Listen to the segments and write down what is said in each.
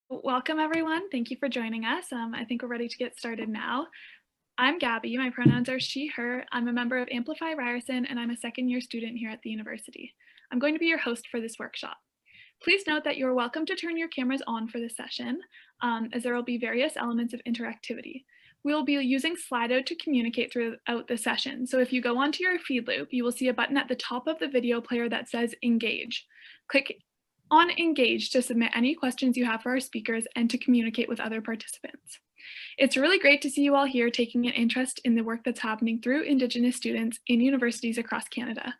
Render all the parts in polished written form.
Welcome, everyone. Thank you for joining us. I think we're ready to get started now. I'm Gabby. My pronouns are she, her. I'm a member of Amplify Ryerson, and I'm a second-year student here at the university. I'm going to be your host for this workshop. Please note that you're welcome to turn your cameras on for this session, as there will be various elements of interactivity. We will be using Slido to communicate throughout the session. So if you go onto your feed loop, you will see a button at the top of the video player that says Engage. Click on Engage to submit any questions you have for our speakers and to communicate with other participants. It's really great to see you all here taking an interest in the work that's happening through Indigenous students in universities across Canada.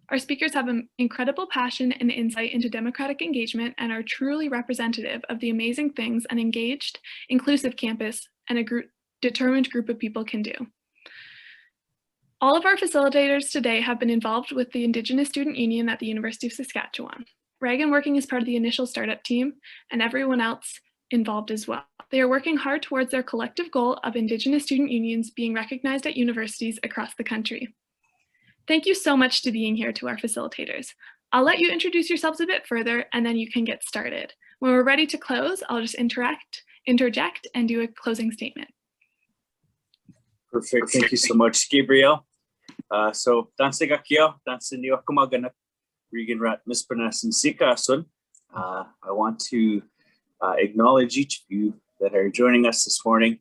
Our speakers have an incredible passion and insight into democratic engagement and are truly representative of the amazing things an engaged, inclusive campus and a determined group of people can do. All of our facilitators today have been involved with the Indigenous Student Union at the University of Saskatchewan. Regan working as part of the initial startup team, and everyone else involved as well. They are working hard towards their collective goal of Indigenous student unions being recognized at universities across the country. Thank you so much to being here to our facilitators. I'll let you introduce yourselves a bit further and then you can get started. When we're ready to close, I'll just interject and do a closing statement. Perfect. Thank you so much, Gabriel. So, danse gakio, danse niyo kumaganak, Regan Ratt-Misponas and Sikasun. I want to acknowledge each of you that are joining us this morning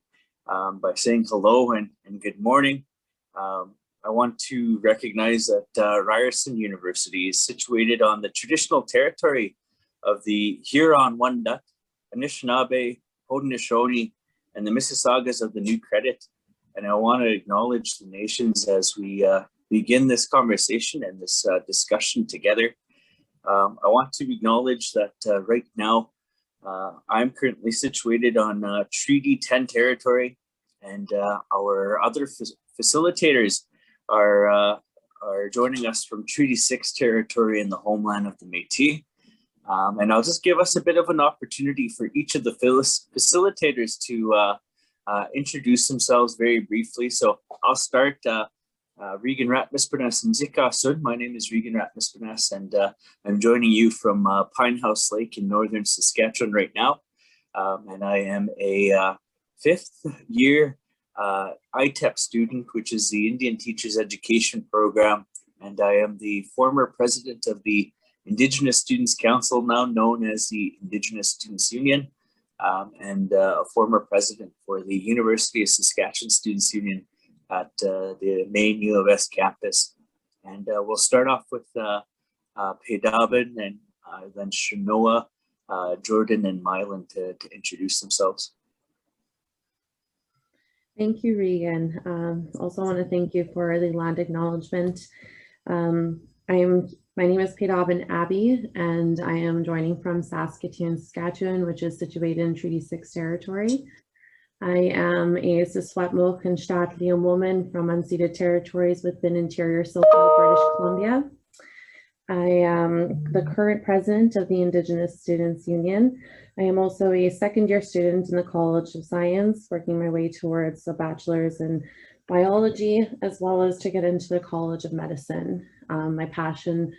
by saying hello and good morning. I want to recognize that Ryerson University is situated on the traditional territory of the Huron-Wendat, Anishinaabe, Haudenosaunee, and the Mississaugas of the New Credit. And I want to acknowledge the nations as we begin this conversation and this discussion together. I want to acknowledge that right now, I'm currently situated on Treaty 10 territory, and our other facilitators are joining us from Treaty 6 territory in the homeland of the Métis. And I'll just give us a bit of an opportunity for each of the facilitators to introduce themselves very briefly. So I'll start. Regan Ratt-Misponas and Zikasun. My name is Regan Ratt-Misponas, and I'm joining you from Pine House Lake in northern Saskatchewan right now. And I am a fifth year ITEP student, which is the Indian Teachers Education Program. And I am the former president of the Indigenous Students Council, now known as the Indigenous Students Union, and a former president for the University of Saskatchewan Students Union at the main U of S campus. And we'll start off with Pedabin and then Shanoa, Jordan and Mylan to introduce themselves. Thank you, Regan. Also want to thank you for the land acknowledgement. My name is Pedabin Abby, and I am joining from Saskatoon, Saskatchewan, which is situated in Treaty 6 territory. I am a Siswetmuk and Staatlium woman from unceded territories within Interior Silkwood, British Columbia. I am the current president of the Indigenous Students Union. I am also a second-year student in the College of Science, working my way towards a bachelor's in biology, as well as to get into the College of Medicine. My passion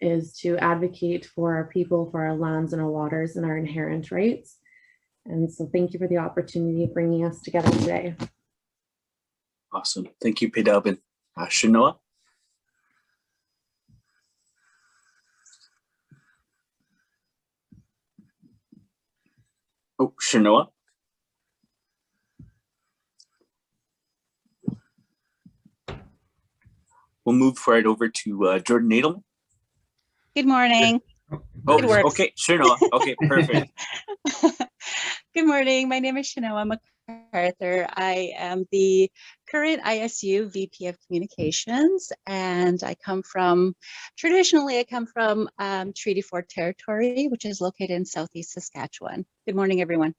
is to advocate for our people, for our lands and our waters and our inherent rights. And so thank you for the opportunity of bringing us together today. Awesome. Thank you, Pedabin. Shanoa? Oh, Shanoa? We'll move right over to Jordan Nadelman. Good morning. Oh, okay, Shanoa. Okay, perfect. Good morning. My name is Shanoa MacArthur. I am the current ISU VP of Communications, and traditionally I come from Treaty 4 territory, which is located in Southeast Saskatchewan. Good morning, everyone.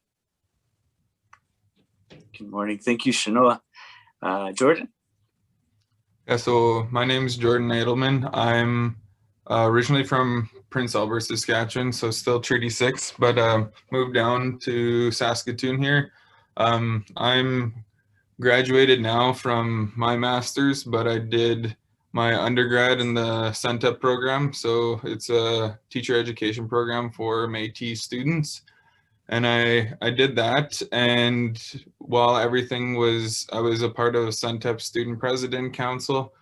Good morning. Thank you, Shanoa. Jordan? Yeah, so my name is Jordan Nadelman. I'm originally from Prince Albert, Saskatchewan, so still Treaty 6, but moved down to Saskatoon here. I'm graduated now from my master's, but I did my undergrad in the CENTEP program. So it's a teacher education program for Métis students. And I did that. And while everything was, I was a part of SUNTEP Student President Council.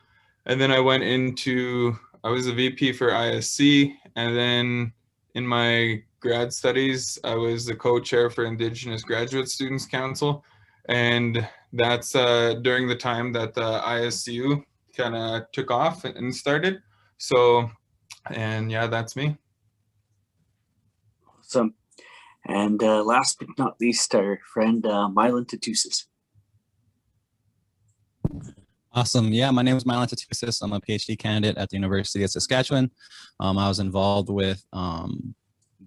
And then I was a VP for ISC. And then in my grad studies, I was the co-chair for Indigenous Graduate Students Council. And that's during the time that the ISU kind of took off and started. So, and yeah, that's me. Awesome. And last but not least, our friend Mylan Tatusis. Awesome. Yeah, my name is Mylan Tatusis. I'm a PhD candidate at the University of Saskatchewan. I was involved with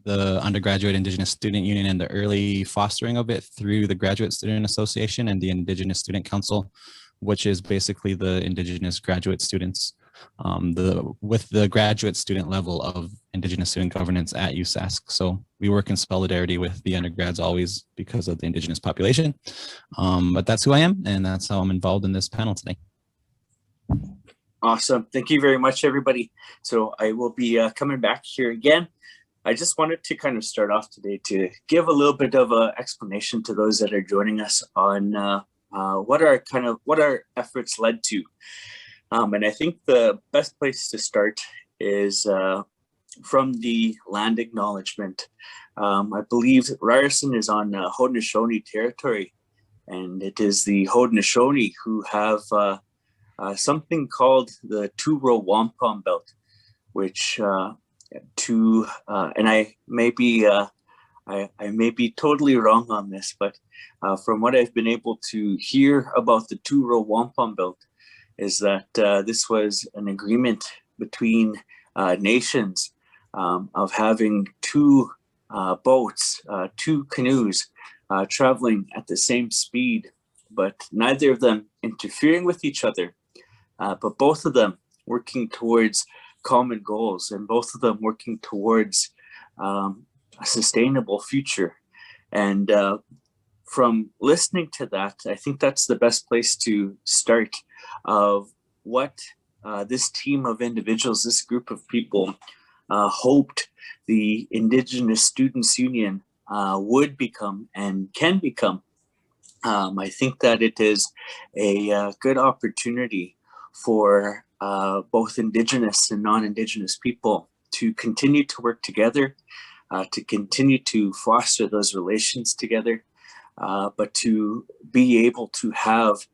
the undergraduate Indigenous Student Union and the early fostering of it through the Graduate Student Association and the Indigenous Student Council, which is basically the Indigenous graduate students with the graduate student level of Indigenous student governance at USask. So we work in solidarity with the undergrads always because of the Indigenous population. But that's who I am, and that's how I'm involved in this panel today. Awesome. Thank you very much, everybody. So I will be coming back here again. I just wanted to kind of start off today to give a little bit of an explanation to those that are joining us on what our efforts led to. And I think the best place to start is from the land acknowledgement. I believe Ryerson is on Haudenosaunee territory, and it is the Haudenosaunee who have something called the two-row wampum belt, which and I may be totally wrong on this, but from what I've been able to hear about the two-row wampum belt is that this was an agreement between nations of having two boats, two canoes traveling at the same speed, but neither of them interfering with each other, but both of them working towards common goals and both of them working towards a sustainable future. And from listening to that, I think that's the best place to start of what this team of individuals, this group of people hoped the Indigenous Students Union would become and can become. I think that it is a good opportunity for both Indigenous and non-Indigenous people to continue to work together, to continue to foster those relations together, but to be able to have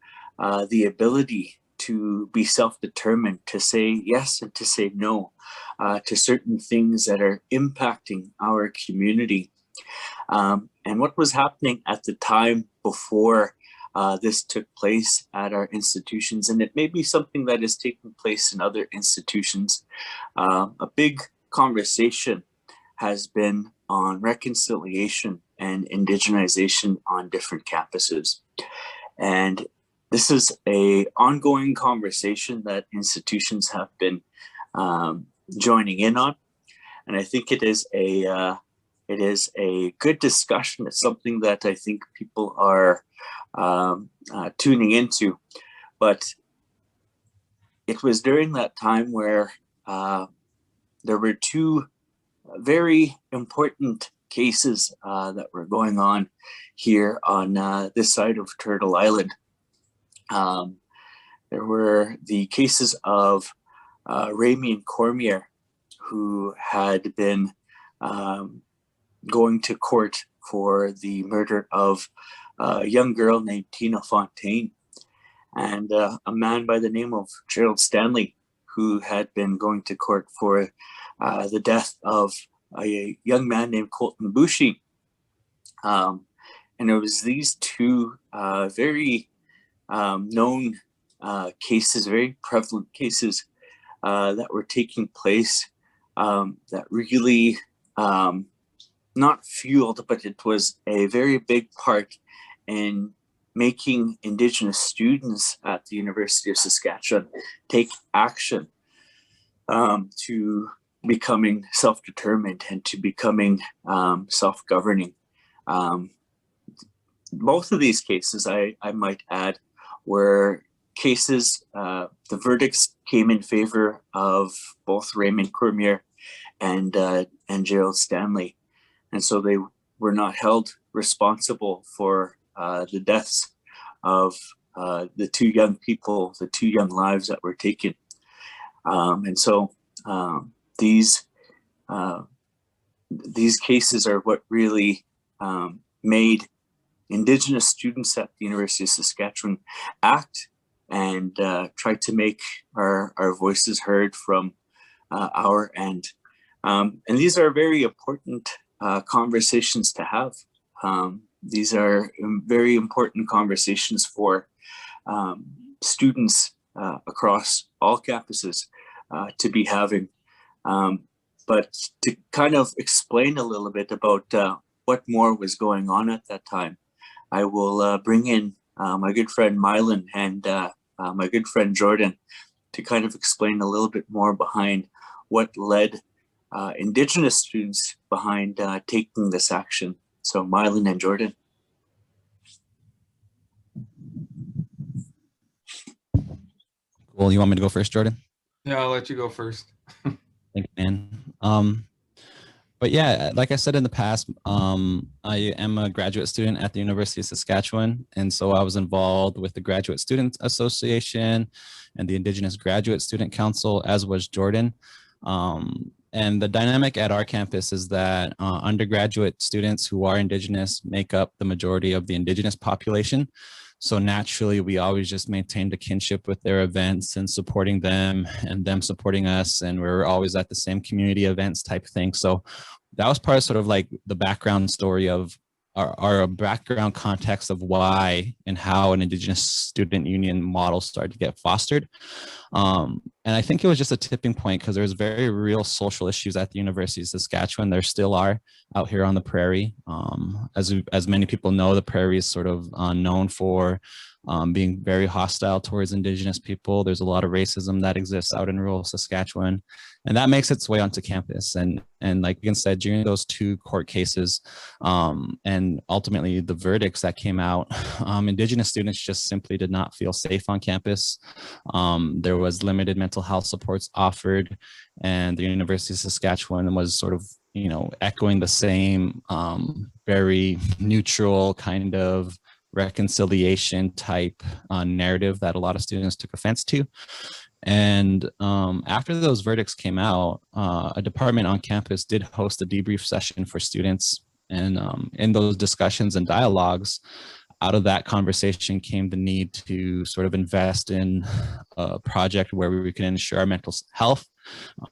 the ability to be self-determined, to say yes and to say no to certain things that are impacting our community. And what was happening at the time before this took place at our institutions, and it may be something that is taking place in other institutions, a big conversation has been on reconciliation and indigenization on different campuses. And this is an ongoing conversation that institutions have been joining in on. And I think it is a good discussion. It's something that I think people are tuning into. But it was during that time where there were two very important cases that were going on here on this side of Turtle Island. There were the cases of Rami and Cormier, who had been going to court for the murder of a young girl named Tina Fontaine, and a man by the name of Gerald Stanley, who had been going to court for the death of a young man named Colton Bushy. And it was these two very known cases, very prevalent cases that were taking place that really not fueled, but it was a very big part in making Indigenous students at the University of Saskatchewan take action to becoming self-determined and to becoming self-governing. Both of these cases, I might add, were cases, the verdicts came in favor of both Raymond Cormier and Gerald Stanley. And so they were not held responsible for the deaths of the two young people, the two young lives that were taken. And so these cases are what really made Indigenous students at the University of Saskatchewan act and try to make our voices heard from our end. And these are very important conversations to have. These are very important conversations for students across all campuses to be having. But to kind of explain a little bit about what more was going on at that time, I will bring in my good friend Mylan and my good friend Jordan to kind of explain a little bit more behind what led Indigenous students behind taking this action. So Mylan and Jordan. Well, you want me to go first, Jordan? Yeah, I'll let you go first. Thank you, man. But yeah, like I said in the past, I am a graduate student at the University of Saskatchewan. And so I was involved with the Graduate Student Association and the Indigenous Graduate Student Council, as was Jordan. And the dynamic at our campus is that undergraduate students who are Indigenous make up the majority of the Indigenous population. So naturally, we always just maintained a kinship with their events and supporting them and them supporting us. And we're always at the same community events type thing. So that was part of sort of like the background story of our background context of why and how an Indigenous Student Union model started to get fostered. And I think it was just a tipping point because there's very real social issues at the University of Saskatchewan. There still are out here on the prairie. As many people know, the prairie is sort of known for being very hostile towards Indigenous people. There's a lot of racism that exists out in rural Saskatchewan, and that makes its way onto campus. And like Regan said, during those two court cases, and ultimately the verdicts that came out, Indigenous students just simply did not feel safe on campus. There was limited mental health supports offered, and the University of Saskatchewan was sort of, you know, echoing the same very neutral kind of reconciliation type narrative that a lot of students took offense to. And after those verdicts came out, a department on campus did host a debrief session for students. And in those discussions and dialogues, out of that conversation came the need to sort of invest in a project where we could ensure our mental health,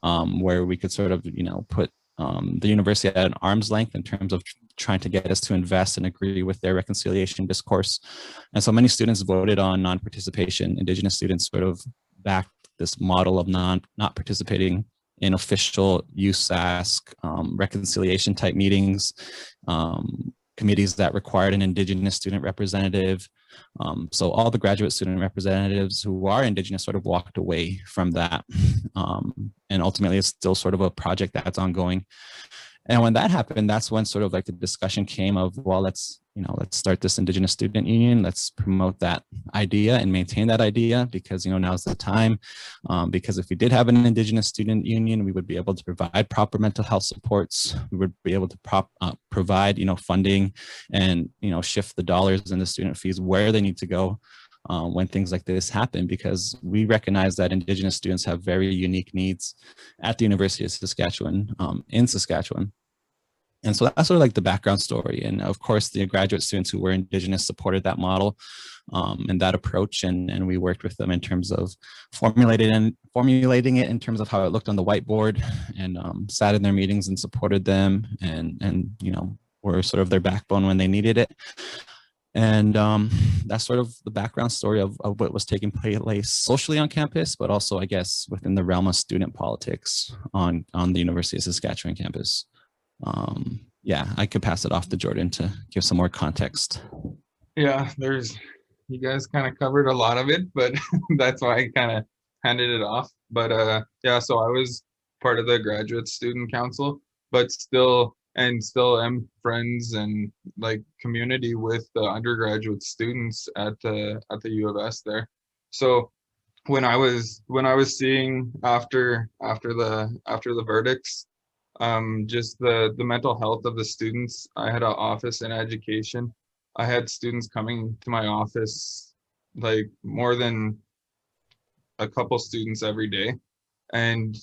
where we could sort of, you know, put the university at an arm's length in terms of trying to get us to invest and agree with their reconciliation discourse. And so many students voted on non-participation. Indigenous students sort of backed this model of not participating in official USask reconciliation type meetings, committees that required an Indigenous student representative. So all the graduate student representatives who are Indigenous sort of walked away from that. And ultimately it's still sort of a project that's ongoing. And when that happened, that's when sort of like the discussion came of, well, let's start this Indigenous Student Union. Let's promote that idea and maintain that idea because, you know, now's the time. Because if we did have an Indigenous Student Union, we would be able to provide proper mental health supports. We would be able to provide, you know, funding and, you know, shift the dollars and the student fees where they need to go when things like this happen, because we recognize that Indigenous students have very unique needs at the University of Saskatchewan, in Saskatchewan. And so that's sort of like the background story. And of course, the graduate students who were Indigenous supported that model and that approach. And we worked with them in terms of formulating it in terms of how it looked on the whiteboard, and sat in their meetings and supported them and you know, were sort of their backbone when they needed it. And that's sort of the background story of what was taking place socially on campus, but also, I guess, within the realm of student politics on the University of Saskatchewan campus. Yeah, I could pass it off to Jordan to give some more context. Yeah, you guys kind of covered a lot of it, but that's why I kind of handed it off. But yeah, so I was part of the graduate student council, but still am friends and like community with the undergraduate students at the U of S there. So when I was seeing after the verdicts, just the mental health of the students. I had an office in education. I had students coming to my office, like more than a couple students every day, and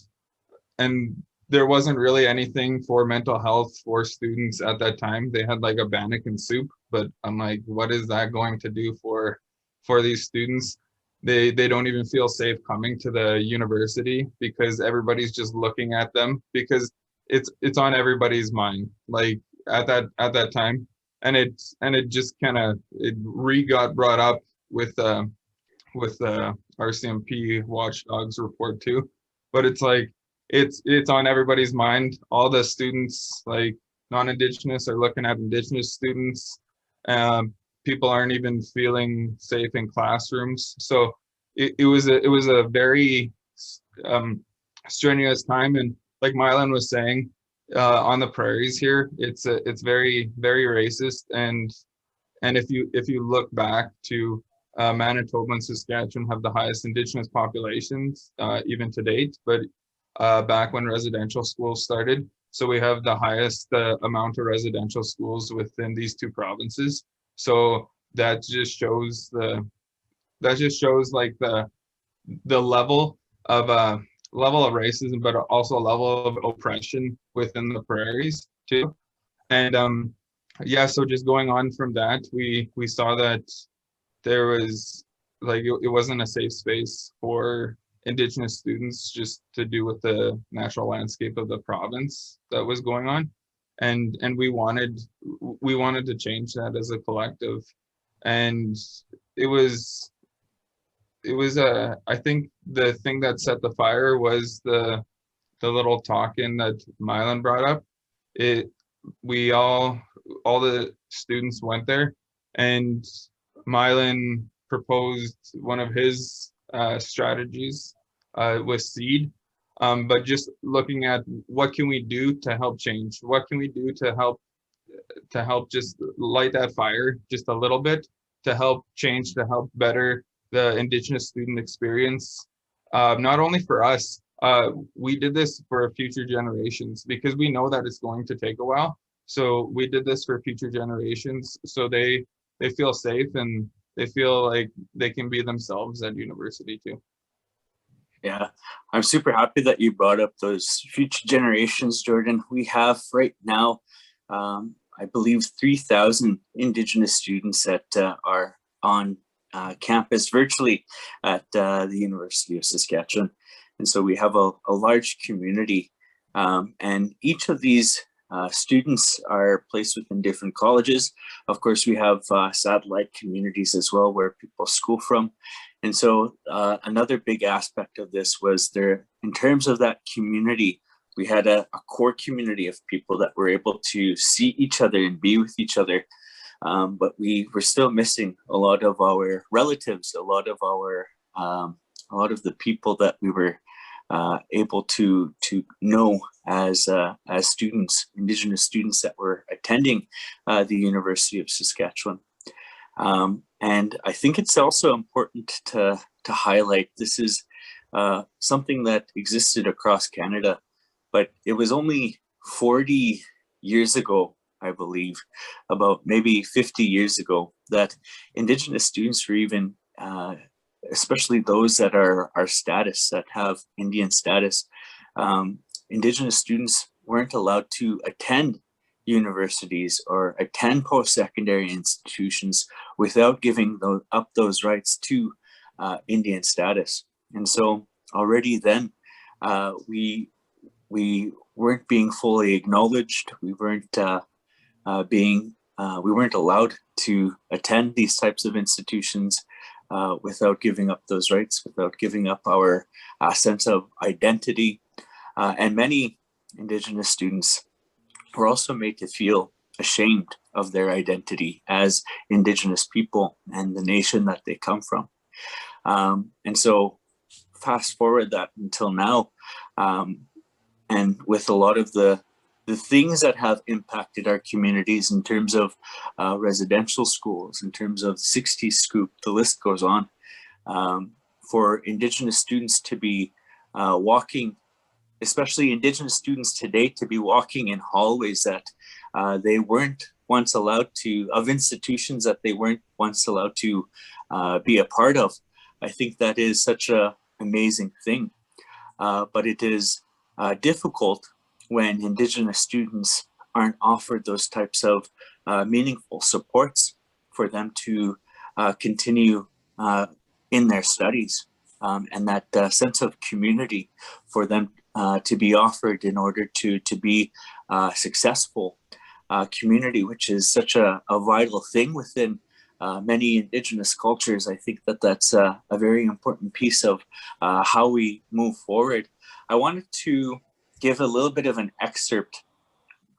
and there wasn't really anything for mental health for students at that time. They had like a bannock and soup, but I'm like, what is that going to do for these students? They don't even feel safe coming to the university because everybody's just looking at them, because it's on everybody's mind, like at that time. And it just kind of got brought up with RCMP Watchdogs report too. But it's like it's on everybody's mind. All the students, like non-Indigenous, are looking at Indigenous students. People aren't even feeling safe in classrooms. So it was a very strenuous time. And like Mylan was saying, on the prairies here, it's very, very racist. And if you look back to Manitoba and Saskatchewan have the highest Indigenous populations even to date, but back when residential schools started, so we have the highest amount of residential schools within these two provinces. So that just shows like the level of racism, but also a level of oppression within the prairies too. And yeah, so just going on from that, we saw that there was like it wasn't a safe space for Indigenous students, just to do with the natural landscape of the province that was going on. And we wanted to change that as a collective. And it was I think the thing that set the fire was the little talk-in that Mylan brought up. We all the students went there, and Mylan proposed one of his strategies with seed, but just looking at what can we do to help change, what can we do to help just light that fire just a little bit, to help change, to help better the Indigenous student experience, not only for us. We did this for future generations because we know that it's going to take a while. So we did this for future generations, so they feel safe and they feel like they can be themselves at university too. Yeah, I'm super happy that you brought up those future generations, Jordan. We have right now, I believe, 3,000 Indigenous students that are on campus virtually at the University of Saskatchewan. And so we have a large community, and each of these students are placed within different colleges. Of course, we have satellite communities as well where people school from. And so another big aspect of this was there, in terms of that community, we had a core community of people that were able to see each other and be with each other. But we were still missing a lot of our relatives, a lot of the people that we were able to know as students, Indigenous students that were attending the University of Saskatchewan. And I think it's also important to highlight this is something that existed across Canada, but it was only 40 years ago, I believe, about maybe 50 years ago, that Indigenous students were even, especially those that are our status, that have Indian status, Indigenous students weren't allowed to attend universities or attend post-secondary institutions without giving up those rights to Indian status. And so already then we weren't being fully acknowledged. We weren't we weren't allowed to attend these types of institutions without giving up those rights, without giving up our sense of identity. And many Indigenous students were also made to feel ashamed of their identity as Indigenous people and the nation that they come from. And so fast forward that until now, and with a lot of the things that have impacted our communities in terms of residential schools, in terms of 60 Scoop, the list goes on, for Indigenous students to be walking especially Indigenous students today, to be walking in hallways that they weren't once allowed to, of institutions that they weren't once allowed to be a part of. I think that is such an amazing thing. But it is difficult when Indigenous students aren't offered those types of meaningful supports for them to continue in their studies, and that sense of community for them to be offered in order to be successful community, which is such a vital thing within many Indigenous cultures. I think that that's a very important piece of how we move forward. I wanted to give a little bit of an excerpt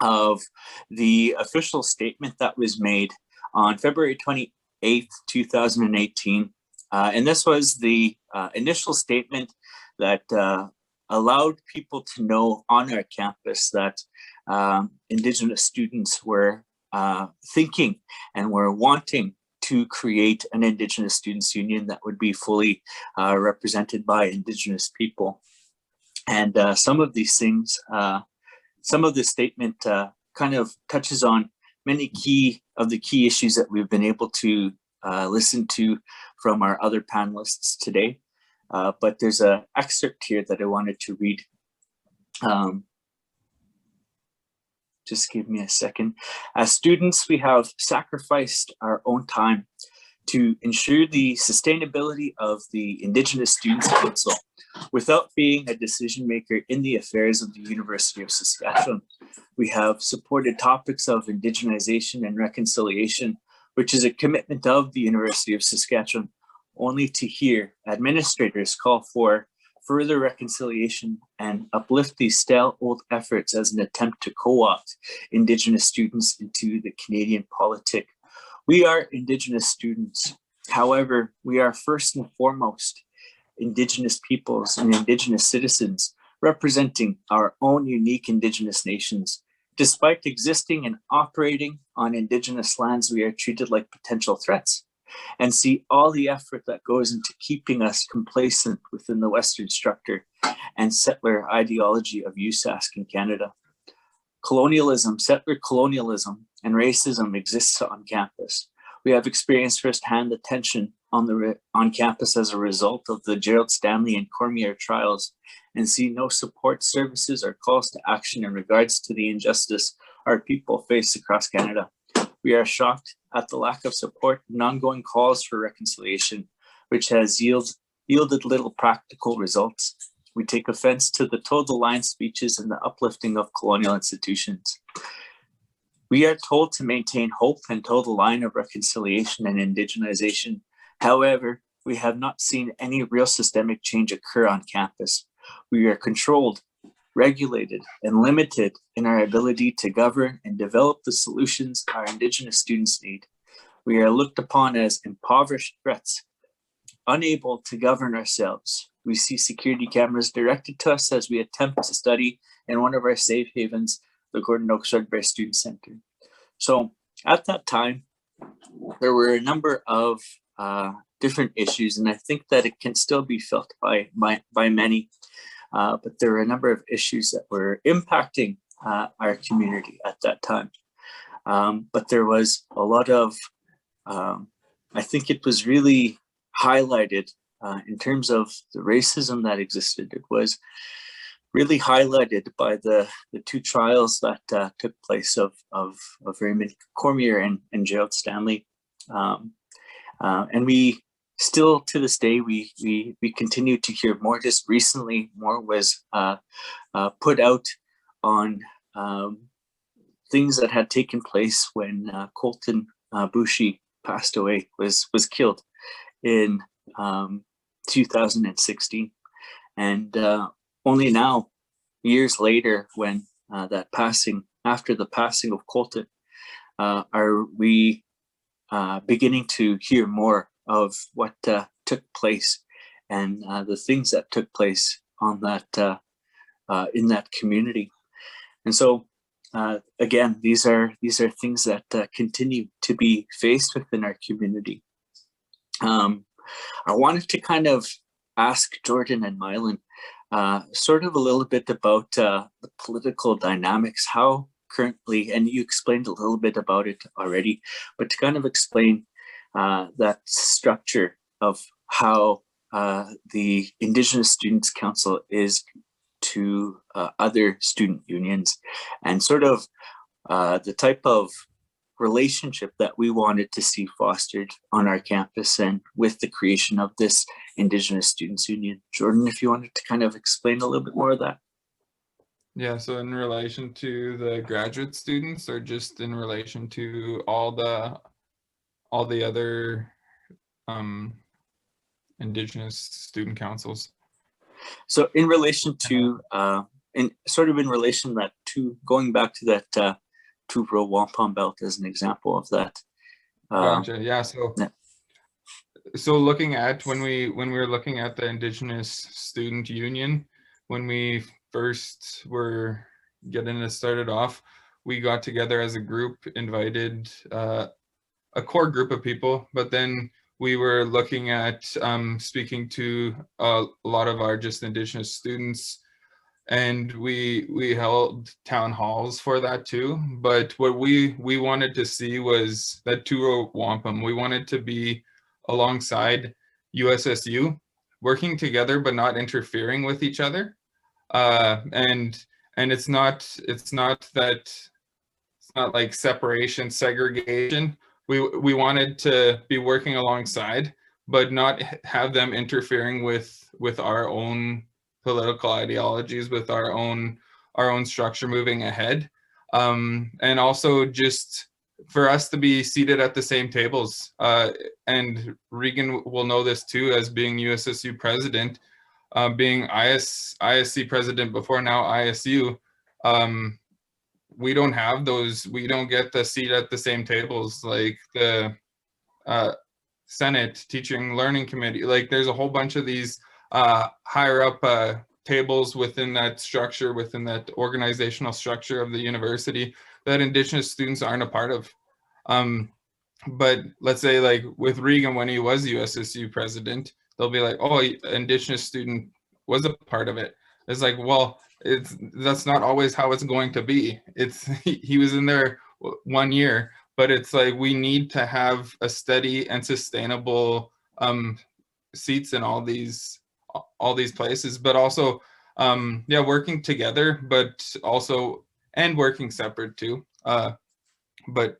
of the official statement that was made on February 28th, 2018. And this was the initial statement that allowed people to know on our campus that Indigenous students were thinking and were wanting to create an Indigenous Students Union that would be fully represented by Indigenous people. And some of these things, some of the statement kind of touches on many key issues that we've been able to listen to from our other panelists today. But there's an excerpt here that I wanted to read. Just give me a second. As students, we have sacrificed our own time to ensure the sustainability of the Indigenous Students Council without being a decision maker in the affairs of the University of Saskatchewan. We have supported topics of indigenization and reconciliation, which is a commitment of the University of Saskatchewan, only to hear administrators call for further reconciliation and uplift these stale-old efforts as an attempt to co-opt Indigenous students into the Canadian politic. We are Indigenous students. However, we are first and foremost Indigenous peoples and Indigenous citizens representing our own unique Indigenous nations. Despite existing and operating on Indigenous lands, we are treated like potential threats and see all the effort that goes into keeping us complacent within the Western structure and settler ideology of USask in Canada. Colonialism, settler colonialism, and racism exists on campus. We have experienced firsthand the tension on campus as a result of the Gerald Stanley and Cormier trials, and see no support services or calls to action in regards to the injustice our people face across Canada. We are shocked at the lack of support and ongoing calls for reconciliation, which has yielded little practical results. We take offense to the total line speeches and the uplifting of colonial institutions. We are told to maintain hope and toe the line of reconciliation and indigenization. However, we have not seen any real systemic change occur on campus. We are controlled, regulated, and limited in our ability to govern and develop the solutions our Indigenous students need. We are looked upon as impoverished threats, unable to govern ourselves. We see security cameras directed to us as we attempt to study in one of our safe havens, the Gordon Oaks Sudbury Student Center. So at that time, there were a number of different issues, and I think that it can still be felt by many. But there were a number of issues that were impacting our community at that time. But there was a lot of, I think it was really highlighted in terms of the racism that existed. It was really highlighted by the two trials that took place of Raymond Cormier and Gerald Stanley. And we still, to this day, we continue to hear more. Just recently, more was put out on things that had taken place when Colton Bushi passed away, was killed in 2016. And only now, years later, when after the passing of Colton, are we beginning to hear more of what took place and the things that took place on that in that community. And so again, these are things that continue to be faced within our community. I wanted to kind of ask Jordan and Mylan, sort of a little bit about the political dynamics, how currently, and you explained a little bit about it already, but to kind of explain that structure of how the Indigenous Students Council is to other student unions, and sort of the type of relationship that we wanted to see fostered on our campus and with the creation of this Indigenous Students Union. Jordan, if you wanted to kind of explain a little bit more of that. Yeah, so in relation to the graduate students, or just in relation to all the other Indigenous student councils? So in relation to, in relation that to going back to that Tuvro Wampum belt as an example of that. Gotcha. Yeah. Yeah. So looking at when we were looking at the Indigenous Student Union, when we first were getting it started off, we got together as a group, invited a core group of people, but then we were looking at speaking to a lot of our just Indigenous students, and we held town halls for that too. But what we wanted to see was that Turo Wampum. We wanted to be alongside USSU, working together but not interfering with each other. And it's not like separation, segregation. We wanted to be working alongside, but not have them interfering with our own political ideologies, with our own structure moving ahead, and also just for us to be seated at the same tables. And Regan will know this too, as being USSU president, being ISC president before, now ISU. We don't have those. We don't get the seat at the same tables, like the Senate Teaching Learning Committee. Like there's a whole bunch of these higher up tables within that structure, within that organizational structure of the university, that Indigenous students aren't a part of. But let's say like with Regan, when he was USSU president, they'll be like, oh, Indigenous student was a part of it. It's like, well, that's not always how it's going to be. It's he was in there 1 year, but it's like we need to have a steady and sustainable seats in all these places, but also yeah, working together, but also and working separate too. But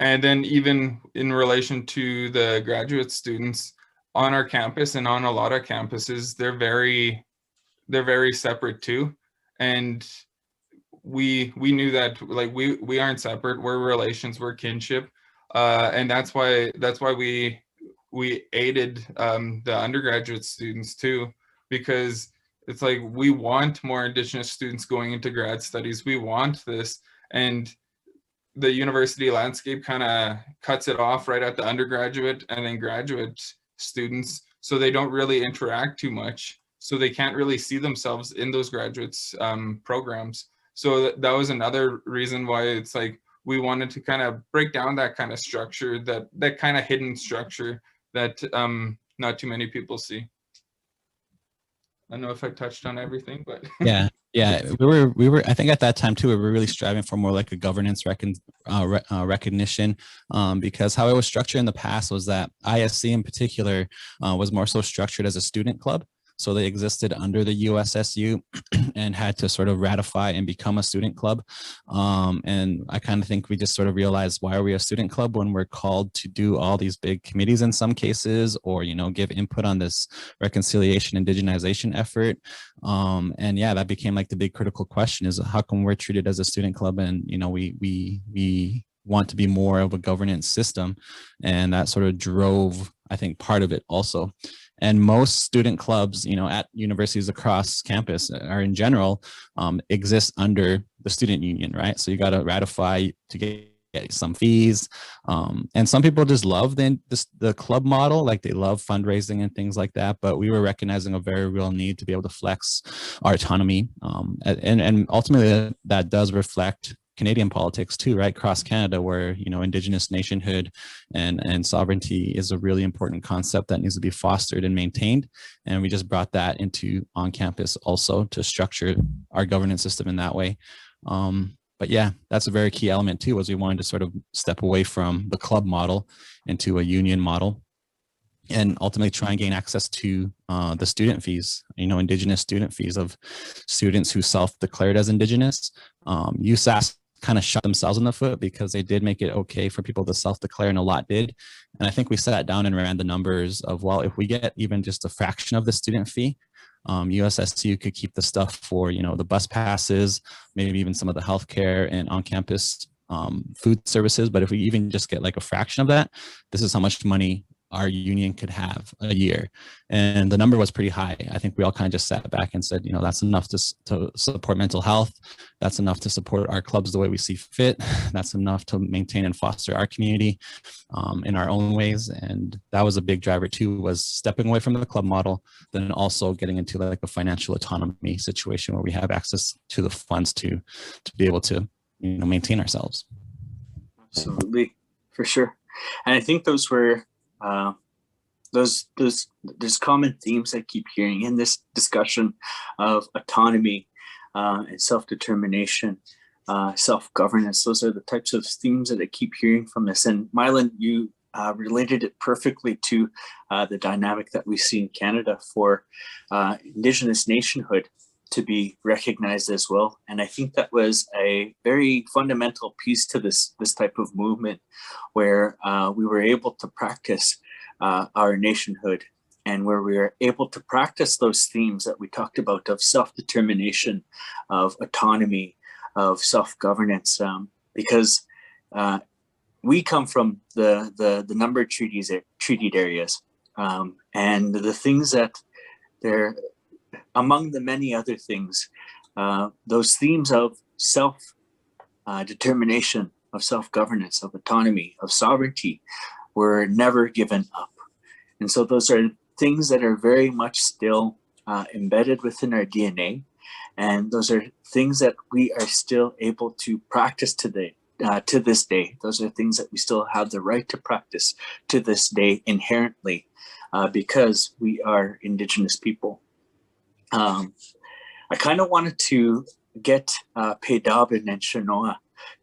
and then even in relation to the graduate students on our campus and on a lot of campuses, they're very separate too. And we knew that like we aren't separate, we're relations, we're kinship. And that's why we aided the undergraduate students too, because it's like we want more Indigenous students going into grad studies. We want this, and the university landscape kind of cuts it off right at the undergraduate and then graduate students, so they don't really interact too much. So they can't really see themselves in those graduates programs. So that was another reason why it's like we wanted to kind of break down that kind of structure, that kind of hidden structure that not too many people see. I don't know if I touched on everything, but yeah, we were. I think at that time too, we were really striving for more like a governance recognition, because how it was structured in the past was that ISC in particular was more so structured as a student club. So they existed under the USSU and had to sort of ratify and become a student club. And I kind of think we just sort of realized, why are we a student club when we're called to do all these big committees in some cases, or, you know, give input on this reconciliation, indigenization effort. And yeah, that became like the big critical question, is how come we're treated as a student club, and, you know, we want to be more of a governance system. And that sort of drove, I think, part of it also. And most student clubs, you know, at universities across campus, or in general, exist under the student union, right? So you got to ratify to get some fees. And some people just love the club model, like they love fundraising and things like that. But we were recognizing a very real need to be able to flex our autonomy. And ultimately that does reflect Canadian politics too, right? Across Canada, where, you know, Indigenous nationhood and sovereignty is a really important concept that needs to be fostered and maintained. And we just brought that into on campus also to structure our governance system in that way. But yeah, that's a very key element too, was we wanted to sort of step away from the club model into a union model, and ultimately try and gain access to the student fees, you know, Indigenous student fees of students who self-declared as Indigenous. USask kind of shot themselves in the foot because they did make it okay for people to self-declare, and a lot did. And I think we sat down and ran the numbers of, well, if we get even just a fraction of the student fee, USSU could keep the stuff for, you know, the bus passes, maybe even some of the healthcare and on-campus food services. But if we even just get like a fraction of that, this is how much money our union could have a year. And the number was pretty high. I think we all kind of just sat back and said, you know, that's enough to support mental health. That's enough to support our clubs the way we see fit. That's enough to maintain and foster our community in our own ways. And that was a big driver too, was stepping away from the club model, then also getting into like a financial autonomy situation where we have access to the funds to be able to, you know, maintain ourselves. Absolutely, for sure. And I think those were there's common themes I keep hearing in this discussion of autonomy and self-determination, self-governance. Those are the types of themes that I keep hearing from this. And Mylan, you related it perfectly to the dynamic that we see in Canada for Indigenous nationhood to be recognized as well. And I think that was a very fundamental piece to this type of movement, where we were able to practice our nationhood, and where we were able to practice those themes that we talked about of self-determination, of autonomy, of self-governance, because we come from the numbered treated areas, and the things that they're, among the many other things, those themes of self-determination, of self-governance, of autonomy, of sovereignty were never given up. And so those are things that are very much still embedded within our DNA. And those are things that we are still able to practice today, to this day. Those are things that we still have the right to practice to this day inherently, because we are Indigenous people. I kind of wanted to get Peydabin and Shanoa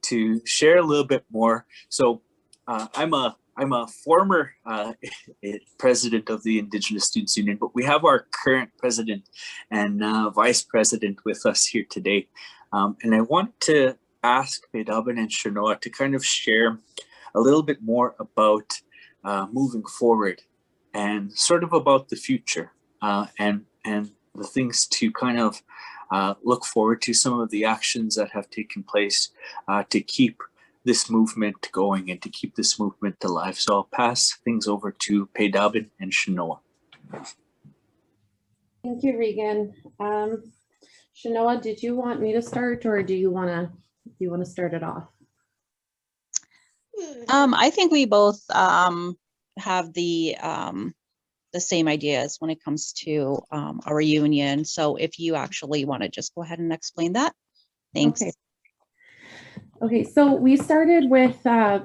to share a little bit more. So I'm a former president of the Indigenous Students Union, but we have our current president and vice president with us here today. And I want to ask Peydabin and Shanoa to kind of share a little bit more about moving forward and sort of about the future, and the things to kind of look forward to, some of the actions that have taken place to keep this movement going and to keep this movement alive. So I'll pass things over to Peydabin and Shanoa. Thank you, Regan. Shanoa, did you want me to start, or do you want to start it off? I think we both have the same ideas when it comes to our union. So if you actually want to just go ahead and explain that. Thanks. Okay, so we started with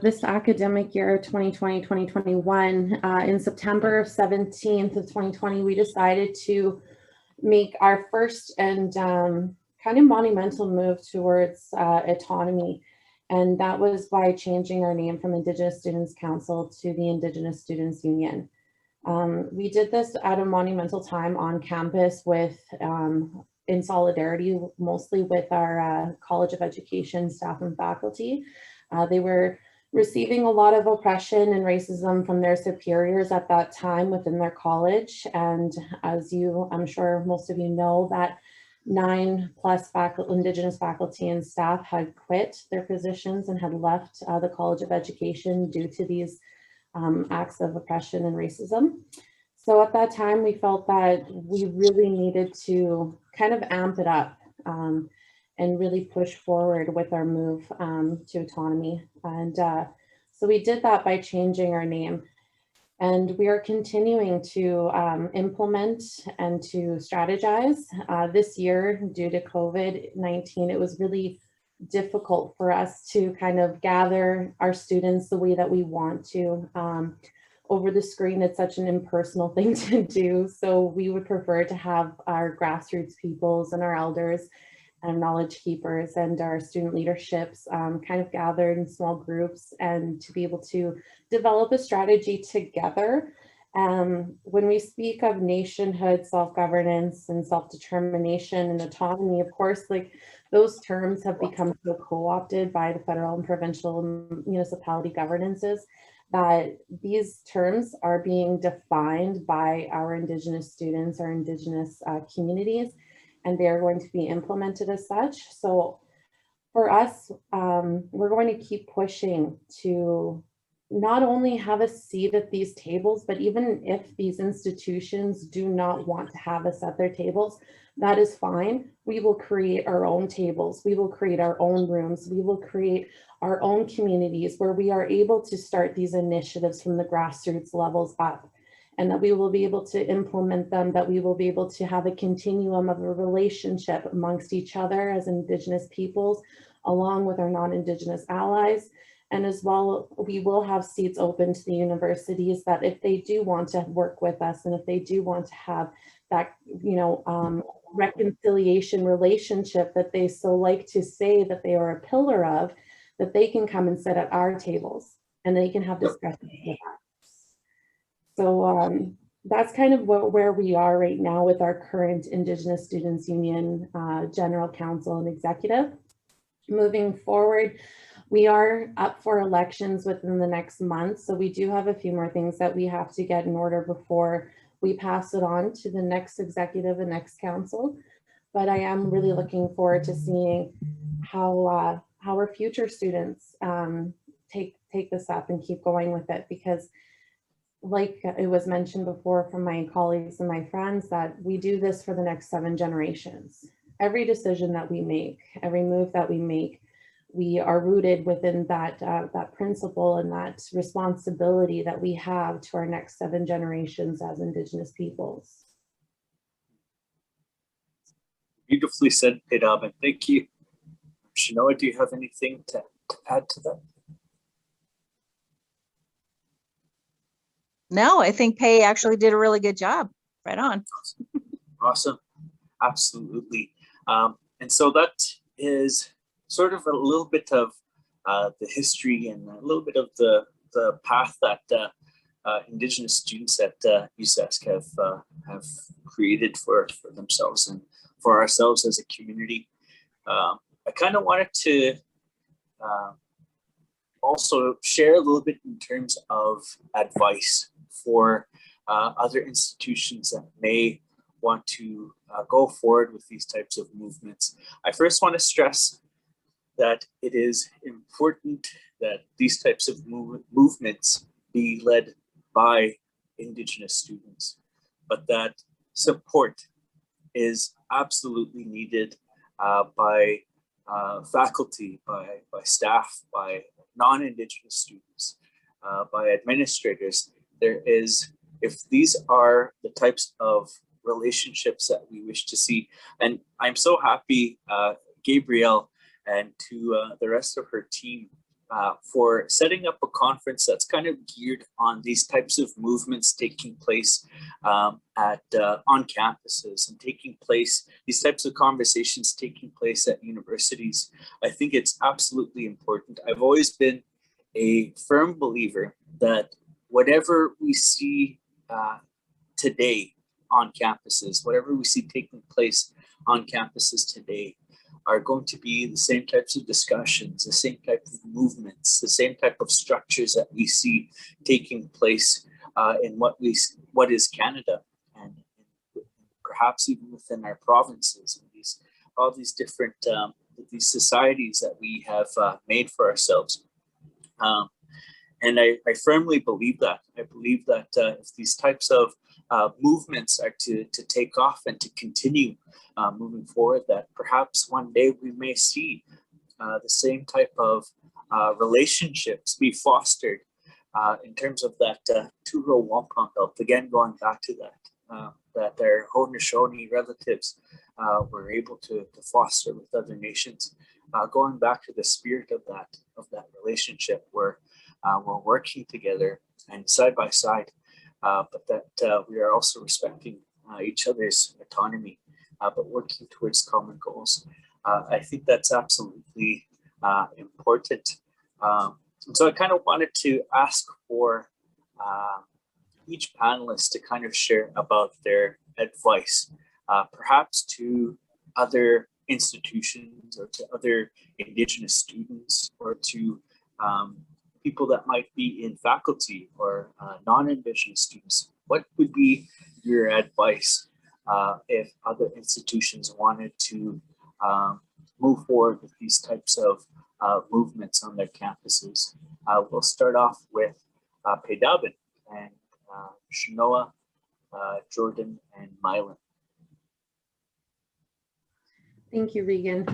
this academic year, 2020-2021. In September 17th of 2020, we decided to make our first and kind of monumental move towards autonomy. And that was by changing our name from Indigenous Students Council to the Indigenous Students Union. We did this at a monumental time on campus with in solidarity, mostly with our College of Education staff and faculty. They were receiving a lot of oppression and racism from their superiors at that time within their college. And as I'm sure most of you know, that 9+ Indigenous faculty and staff had quit their positions and had left the College of Education due to these acts of oppression and racism. So at that time, we felt that we really needed to kind of amp it up and really push forward with our move to autonomy. And so we did that by changing our name. And we are continuing to implement and to strategize. This year, due to COVID-19, it was really difficult for us to kind of gather our students the way that we want to. Over the screen, it's such an impersonal thing to do. So we would prefer to have our grassroots peoples and our elders and knowledge keepers and our student leaderships kind of gathered in small groups and to be able to develop a strategy together. When we speak of nationhood, self-governance and self-determination and autonomy, of course, like those terms have become so co-opted by the federal and provincial and municipality governances that these terms are being defined by our Indigenous students, our Indigenous communities, and they are going to be implemented as such. So for us, we're going to keep pushing to not only have a seat at these tables, but even if these institutions do not want to have us at their tables, that is fine. We will create our own tables. We will create our own rooms. We will create our own communities where we are able to start these initiatives from the grassroots levels up, and that we will be able to implement them, that we will be able to have a continuum of a relationship amongst each other as Indigenous peoples, along with our non-Indigenous allies. And as well, we will have seats open to the universities that if they do want to work with us and if they do want to have that, reconciliation relationship that they so like to say that they are a pillar of, that they can come and sit at our tables and they can have discussions with us. So that's kind of where we are right now with our current Indigenous Students Union General Council and Executive. Moving forward, we are up for elections within the next month. So we do have a few more things that we have to get in order before we pass it on to the next executive and next council. But I am really looking forward to seeing how our future students take this up and keep going with it, because like it was mentioned before from my colleagues and my friends, that we do this for the next 7 generations. Every decision that we make, every move that we make, we are rooted within that principle and that responsibility that we have to our next 7 generations as Indigenous peoples. Beautifully said, Pedab, and thank you. Shanoa, do you have anything to add to that? No, I think Pei actually did a really good job. Right on. Awesome. Absolutely. And so that is sort of a little bit of the history and a little bit of the path that Indigenous students at USask have created for themselves and for ourselves as a community. I kind of wanted to also share a little bit in terms of advice for other institutions that may want to go forward with these types of movements. I first want to stress that it is important that these types of movements be led by Indigenous students, but that support is absolutely needed by faculty, by staff, by non-Indigenous students, by administrators. If these are the types of relationships that we wish to see, and I'm so happy, Gabrielle, and to the rest of her team for setting up a conference that's kind of geared on these types of movements taking place on campuses and these types of conversations taking place at universities. I think it's absolutely important. I've always been a firm believer that whatever we see today on campuses, whatever we see taking place on campuses today, are going to be the same types of discussions, the same type of movements, the same type of structures that we see taking place in what is Canada, and perhaps even within our provinces, and all these different these societies that we have made for ourselves. And I firmly believe that. I believe that if these types of movements are to take off and to continue moving forward, that perhaps one day we may see the same type of relationships be fostered in terms of that Turo Wampum Belt. Again, going back to that, that their Haudenosaunee relatives were able to foster with other nations. going back to the spirit of that relationship where we're working together and side by side, but that we are also respecting each other's autonomy, but working towards common goals. I think that's absolutely important. And so I kind of wanted to ask for each panelist to kind of share about their advice, perhaps to other institutions or to other Indigenous students or to people that might be in faculty or non-Indigenous students. What would be your advice if other institutions wanted to move forward with these types of movements on their campuses? We'll start off with Pedabin and Shanoa, Jordan, and Mylan. Thank you, Regan.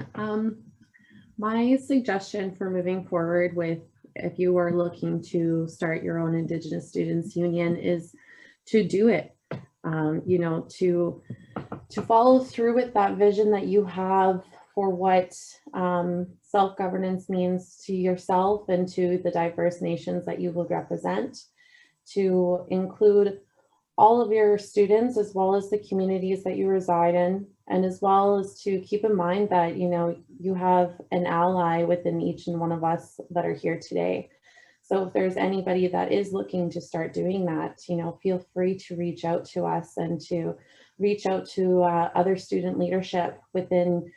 My suggestion for moving forward with, if you are looking to start your own Indigenous Students Union, is to do it. You know, to follow through with that vision that you have for what self-governance means to yourself and to the diverse nations that you will represent, to include all of your students as well as the communities that you reside in, and as well as to keep in mind that, you know, you have an ally within each and one of us that are here today. So if there's anybody that is looking to start doing that, you know, feel free to reach out to us and to reach out to other student leadership within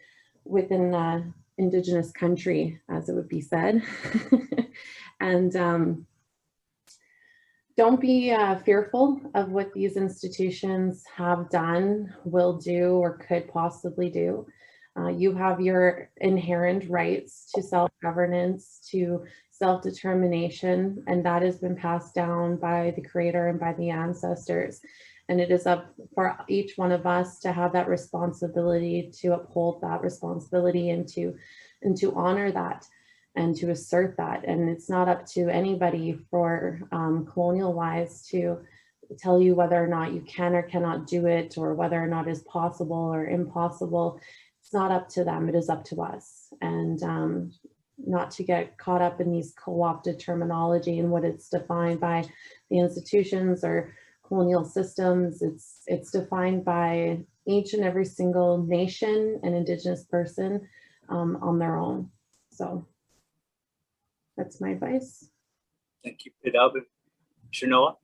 Indigenous country, as it would be said. And don't be fearful of what these institutions have done, will do, or could possibly do. You have your inherent rights to self-governance, to self-determination, and that has been passed down by the Creator and by the ancestors. And it is up for each one of us to have that responsibility, to uphold that responsibility, and to honor that and to assert that. And it's not up to anybody for colonial wise to tell you whether or not you can or cannot do it, or whether or not it's possible or impossible. It's not up to them, it is up to us. And not to get caught up in these co-opted terminology and what it's defined by the institutions or colonial systems. It's defined by each and every single nation and Indigenous person on their own. So that's my advice. Thank you, Pedabin. Shanoa?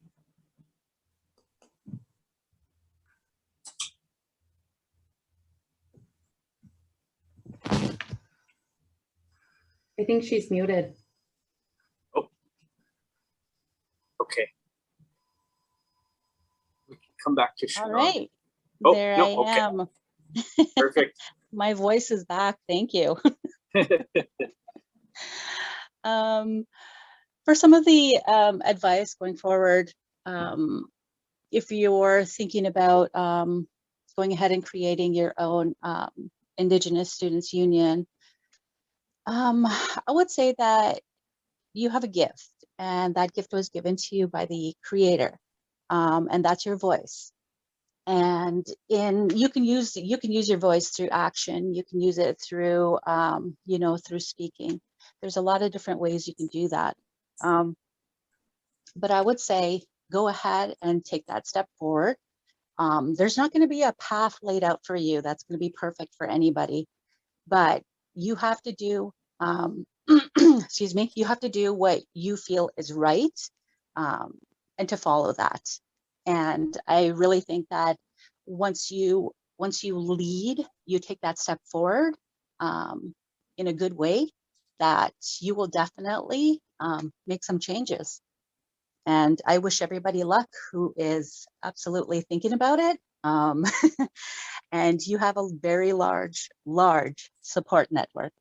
I think she's muted. Oh, okay. We can come back to Shanoa. All right, Oh, there no, I am. Perfect. My voice is back. Thank you. For some of the advice going forward, if you're thinking about going ahead and creating your own Indigenous Students Union, I would say that you have a gift, and that gift was given to you by the Creator, and that's your voice. And you can use your voice through action. You can use it through you know, through speaking. There's a lot of different ways you can do that. But I would say go ahead and take that step forward. There's not going to be a path laid out for you that's going to be perfect for anybody, but you have to do excuse me, you have to do what you feel is right, and to follow that. And I really think that once you lead, you take that step forward in a good way, that you will definitely make some changes. And I wish everybody luck who is absolutely thinking about it. And you have a very large support network.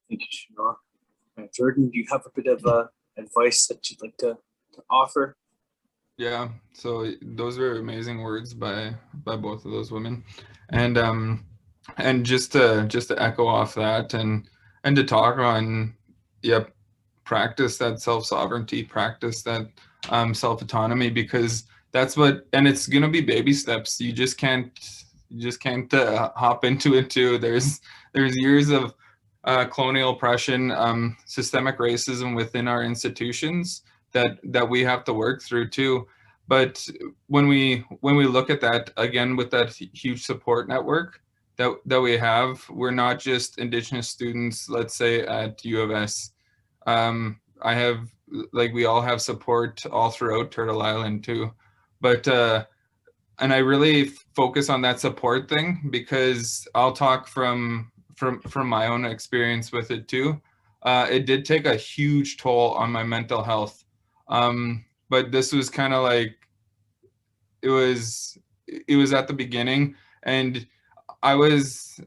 Thank you, Shanoa. Jordan, do you have a bit of advice that you'd like to offer? Yeah, so those were amazing words by both of those women, and just to echo off that, and to talk on, yep, practice that self-sovereignty, practice that self-autonomy, because that's what, and it's gonna be baby steps. You just can't just can't hop into it too. There's years of colonial oppression, systemic racism within our institutions that we have to work through too. But when we look at that again with that huge support network that we have, we're not just Indigenous students, let's say at U of S. I have, like, we all have support all throughout Turtle Island too. But and I really focus on that support thing because I'll talk from my own experience with it too. It did take a huge toll on my mental health. But this was kind of like, it was at the beginning, and I was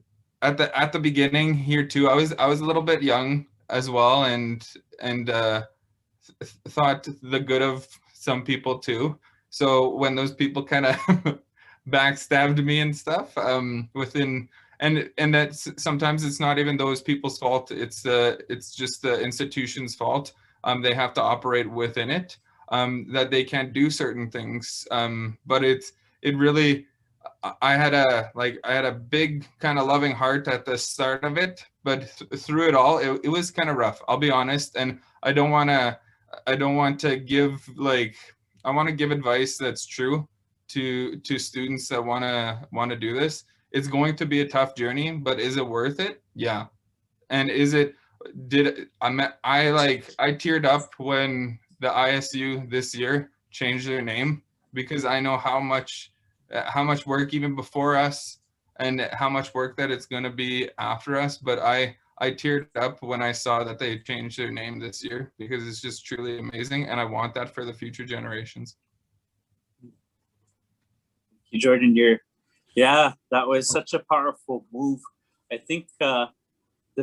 at the beginning here too. I was a little bit young as well, and thought the good of some people too. So when those people kind of backstabbed me and stuff, within, and that's, sometimes it's not even those people's fault. It's just the institution's fault. They have to operate within it, that they can't do certain things. But it really, I had a big kind of loving heart at the start of it, but through it all, it was kind of rough. I'll be honest, and I want to give, like, I want to give advice that's true to students that want to do this. It's going to be a tough journey, but is it worth it? Yeah. And I teared up when the ISU this year changed their name, because I know how much work even before us and how much work that it's going to be after us. But I teared up when I saw that they changed their name this year, because it's just truly amazing, and I want that for the future generations. Thank you, Jordan. That was such a powerful move. I think the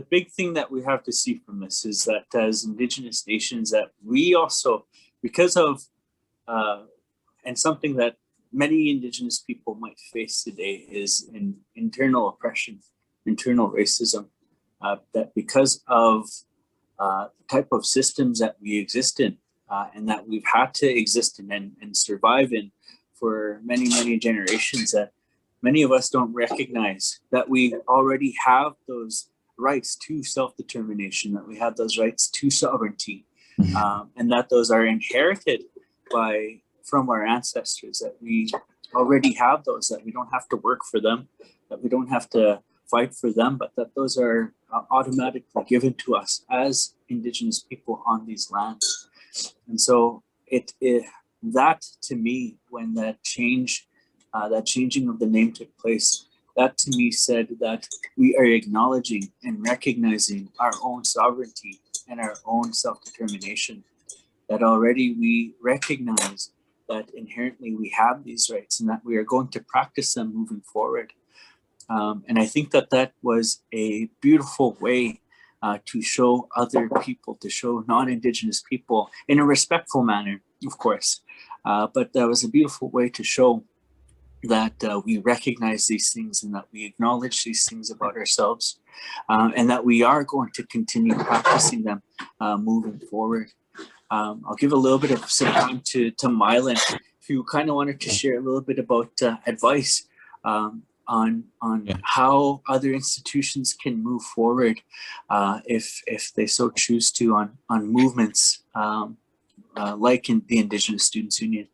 big thing that we have to see from this is that as Indigenous nations, that we also, because of, and something that many Indigenous people might face today is internal oppression, internal racism. That because of the type of systems that we exist in, and that we've had to exist in and survive in for many, many generations, that many of us don't recognize that we already have those rights to self-determination, that we have those rights to sovereignty, and that those are inherited from our ancestors, that we already have those, that we don't have to work for them, that we don't have to fight for them, but that those are automatically given to us as Indigenous people on these lands. And so that to me, when that changing of the name took place, that to me said that we are acknowledging and recognizing our own sovereignty and our own self-determination, that already we recognize that inherently we have these rights and that we are going to practice them moving forward. And I think that was a beautiful way to show other people, to show non-Indigenous people in a respectful manner, of course. But that was a beautiful way to show that we recognize these things and that we acknowledge these things about ourselves, and that we are going to continue practicing them moving forward. I'll give a little bit of some time to Mylan, if you kind of wanted to share a little bit about advice on how other institutions can move forward, if they so choose to, on movements like in the Indigenous Students Union.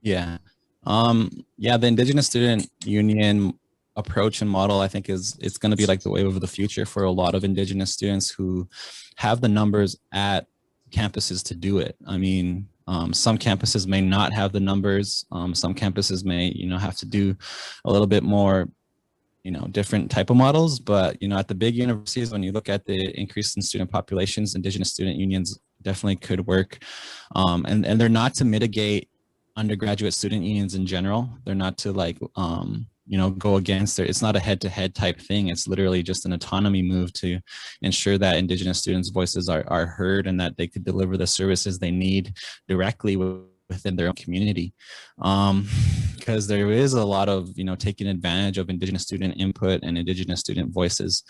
Yeah. The Indigenous Student Union approach and model, I think, it's going to be like the wave of the future for a lot of Indigenous students who have the numbers at campuses to do it. I mean, some campuses may not have the numbers. Some campuses may, have to do a little bit more, different type of models. But, at the big universities, when you look at the increase in student populations, Indigenous student unions definitely could work. And they're not to mitigate undergraduate student unions in general. They're not to go against it. It's not a head-to-head type thing. It's literally just an autonomy move to ensure that Indigenous students' voices are heard and that they could deliver the services they need directly within their own community. Because there is a lot of, taking advantage of Indigenous student input and Indigenous student voices.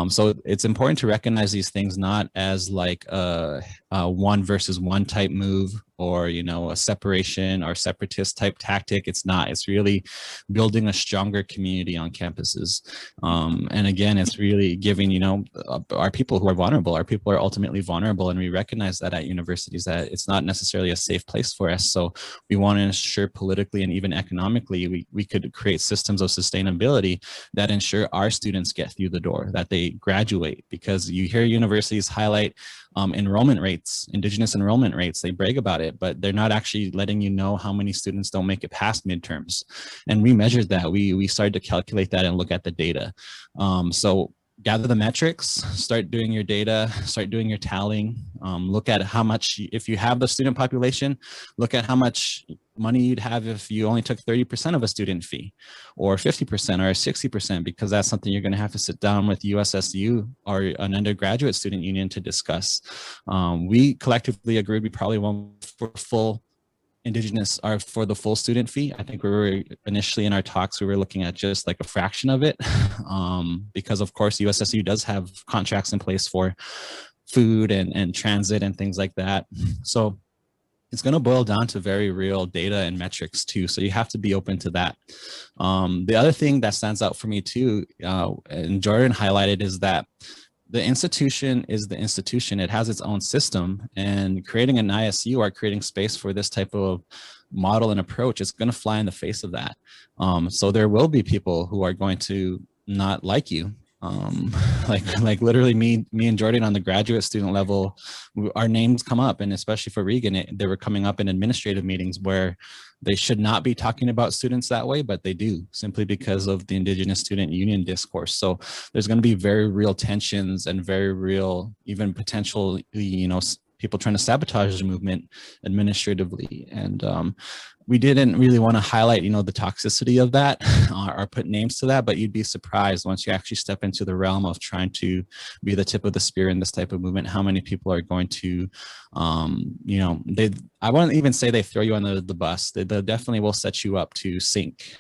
So it's important to recognize these things not as like a one versus one type move, or a separation or separatist type tactic. It's not. It's really building a stronger community on campuses. And again, it's really giving our people who are vulnerable. Our people are ultimately vulnerable, and we recognize that at universities that it's not necessarily a safe place for us. So we want to ensure politically and even economically we could create systems of sustainability that ensure our students get through the door, that they graduate. Because you hear universities highlight enrollment rates, Indigenous enrollment rates, they brag about it, but they're not actually letting you know how many students don't make it past midterms. And we measured that. We started to calculate that and look at the data. So gather the metrics, start doing your data, start doing your tallying, look at how much, if you have the student population, look at how much money you'd have if you only took 30% of a student fee, or 50% or 60%, because that's something you're going to have to sit down with USSU or an undergraduate student union to discuss. We collectively agreed we probably won't for full Indigenous are for the full student fee. I think we were initially in our talks, we were looking at just like a fraction of it, because of course USSU does have contracts in place for food and transit and things like that. So it's going to boil down to very real data and metrics too. So you have to be open to that. The other thing that stands out for me too, and Jordan highlighted, is that the institution is the institution. It has its own system, and creating an ISU or creating space for this type of model and approach is going to fly in the face of that. So there will be people who are going to not like you. Like literally me and Jordan on the graduate student level, our names come up, and especially for Regan, they were coming up in administrative meetings where they should not be talking about students that way, but they do, simply because of the Indigenous Student Union discourse. So there's going to be very real tensions and very real, even potential, people trying to sabotage the movement administratively. And we didn't really want to highlight, the toxicity of that or put names to that, but you'd be surprised once you actually step into the realm of trying to be the tip of the spear in this type of movement, how many people are going to, I wouldn't even say they throw you under the bus. They definitely will set you up to sink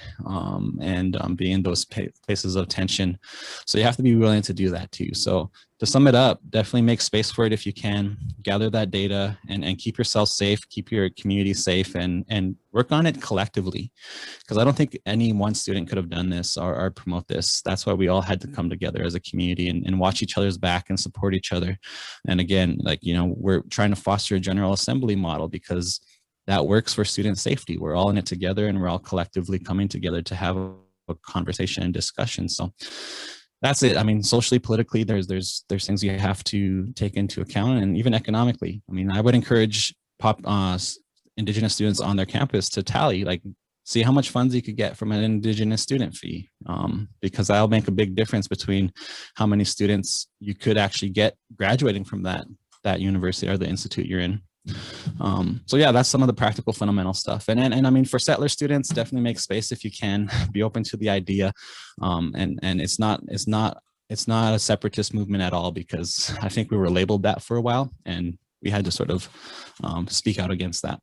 and be in those places of tension. So you have to be willing to do that too. So to sum it up, definitely make space for it if you can, gather that data and keep yourself safe, keep your community safe, and work on it collectively. Because I don't think any one student could have done this or promote this. That's why we all had to come together as a community and watch each other's back and support each other. And again, we're trying to foster a General Assembly model because that works for student safety. We're all in it together, and we're all collectively coming together to have a conversation and discussion. So that's it. I mean, socially, politically, there's things you have to take into account, and even economically. I mean, I would encourage Indigenous students on their campus to tally, see how much funds you could get from an Indigenous student fee, because that'll make a big difference between how many students you could actually get graduating from that university or the institute you're in. So yeah, that's some of the practical fundamental stuff. And I mean, for settler students, definitely make space if you can, be open to the idea. And it's not a separatist movement at all, because I think we were labeled that for a while, and we had to sort of speak out against that.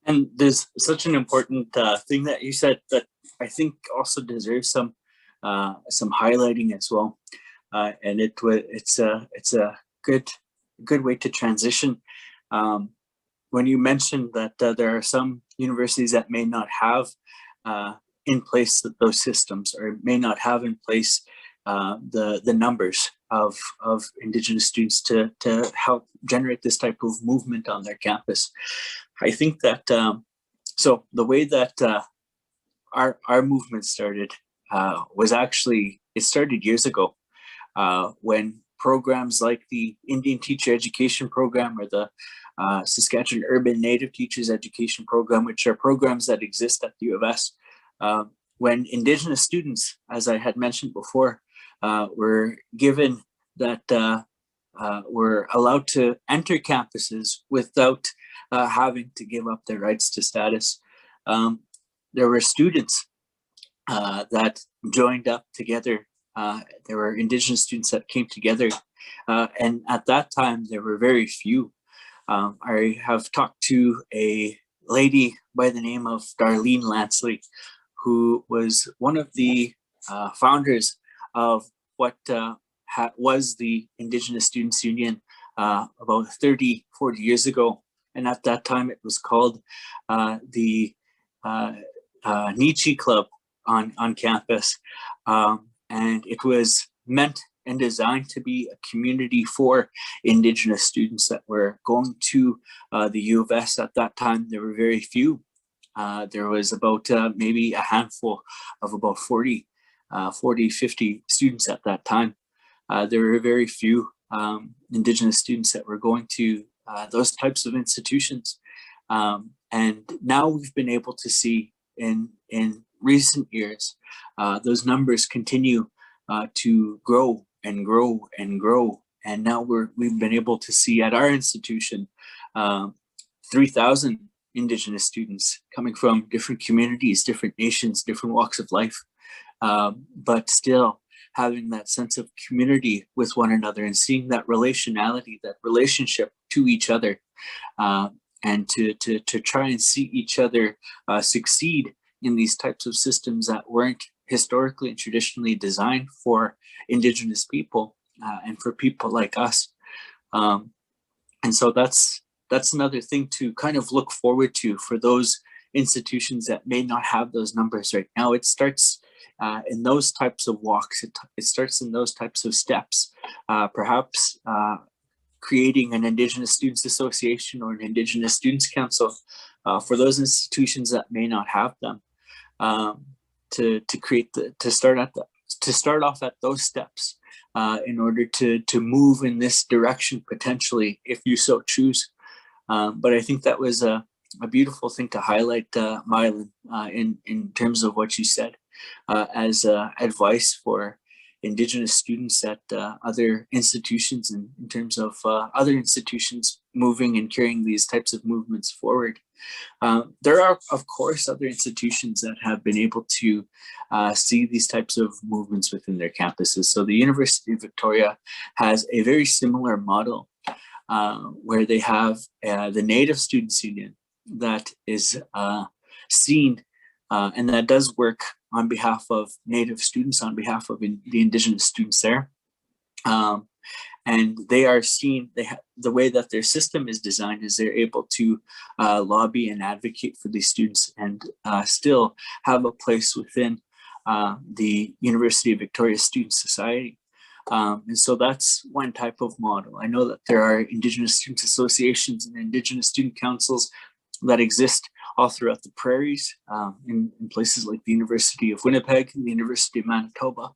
And there's such an important thing that you said that I think also deserves some highlighting as well. And it's a good way to transition. When you mentioned that there are some universities that may not have in place those systems, or may not have in place the numbers of Indigenous students to help generate this type of movement on their campus. I think that so the way that our movement started was actually, it started years ago when programs like the Indian Teacher Education Program or the Saskatchewan Urban Native Teachers Education Program, which are programs that exist at the U of S, when Indigenous students, as I had mentioned before, were given that were allowed to enter campuses without having to give up their rights to status. There were students that joined up together. There were Indigenous students that came together, and at that time there were very few. I have talked to a lady by the name of Darlene Lansley, who was one of the founders of what was the Indigenous Students Union about 30, 40 years ago. And at that time, it was called the Nietzsche Club on campus. And it was meant and designed to be a community for Indigenous students that were going to the U of S. At that time. There were very few. There was about maybe a handful of about 40, 50 students at that time. There were very few Indigenous students that were going to those types of institutions. And now we've been able to see in recent years, those numbers continue to grow and grow and grow. And now we've been able to see at our institution 3,000 Indigenous students coming from different communities, different nations, different walks of life, but still having that sense of community with one another and seeing that relationality, that relationship to each other, and to try and see each other succeed in these types of systems that weren't historically and traditionally designed for Indigenous people and for people like us. And so that's another thing to kind of look forward to for those institutions that may not have those numbers right now. It starts in those types of walks. It starts in those types of steps, perhaps creating an Indigenous Students Association or an Indigenous Students Council for those institutions that may not have them, to start off at those steps in order to move in this direction potentially, if you so choose. But I think that was a beautiful thing to highlight, Mylan, in terms of what you said as advice for Indigenous students at other institutions, and in terms of other institutions moving and carrying these types of movements forward. There are, of course, other institutions that have been able to see these types of movements within their campuses. So the University of Victoria has a very similar model where they have the Native Students Union that is seen and that does work on behalf of Native students, on behalf of the Indigenous students there. And they are seen, the way that their system is designed is they're able to lobby and advocate for these students and still have a place within the University of Victoria Student Society. And so that's one type of model. I know that there are Indigenous Students Associations and Indigenous Student Councils that exist all throughout the prairies, in places like the University of Winnipeg and the University of Manitoba.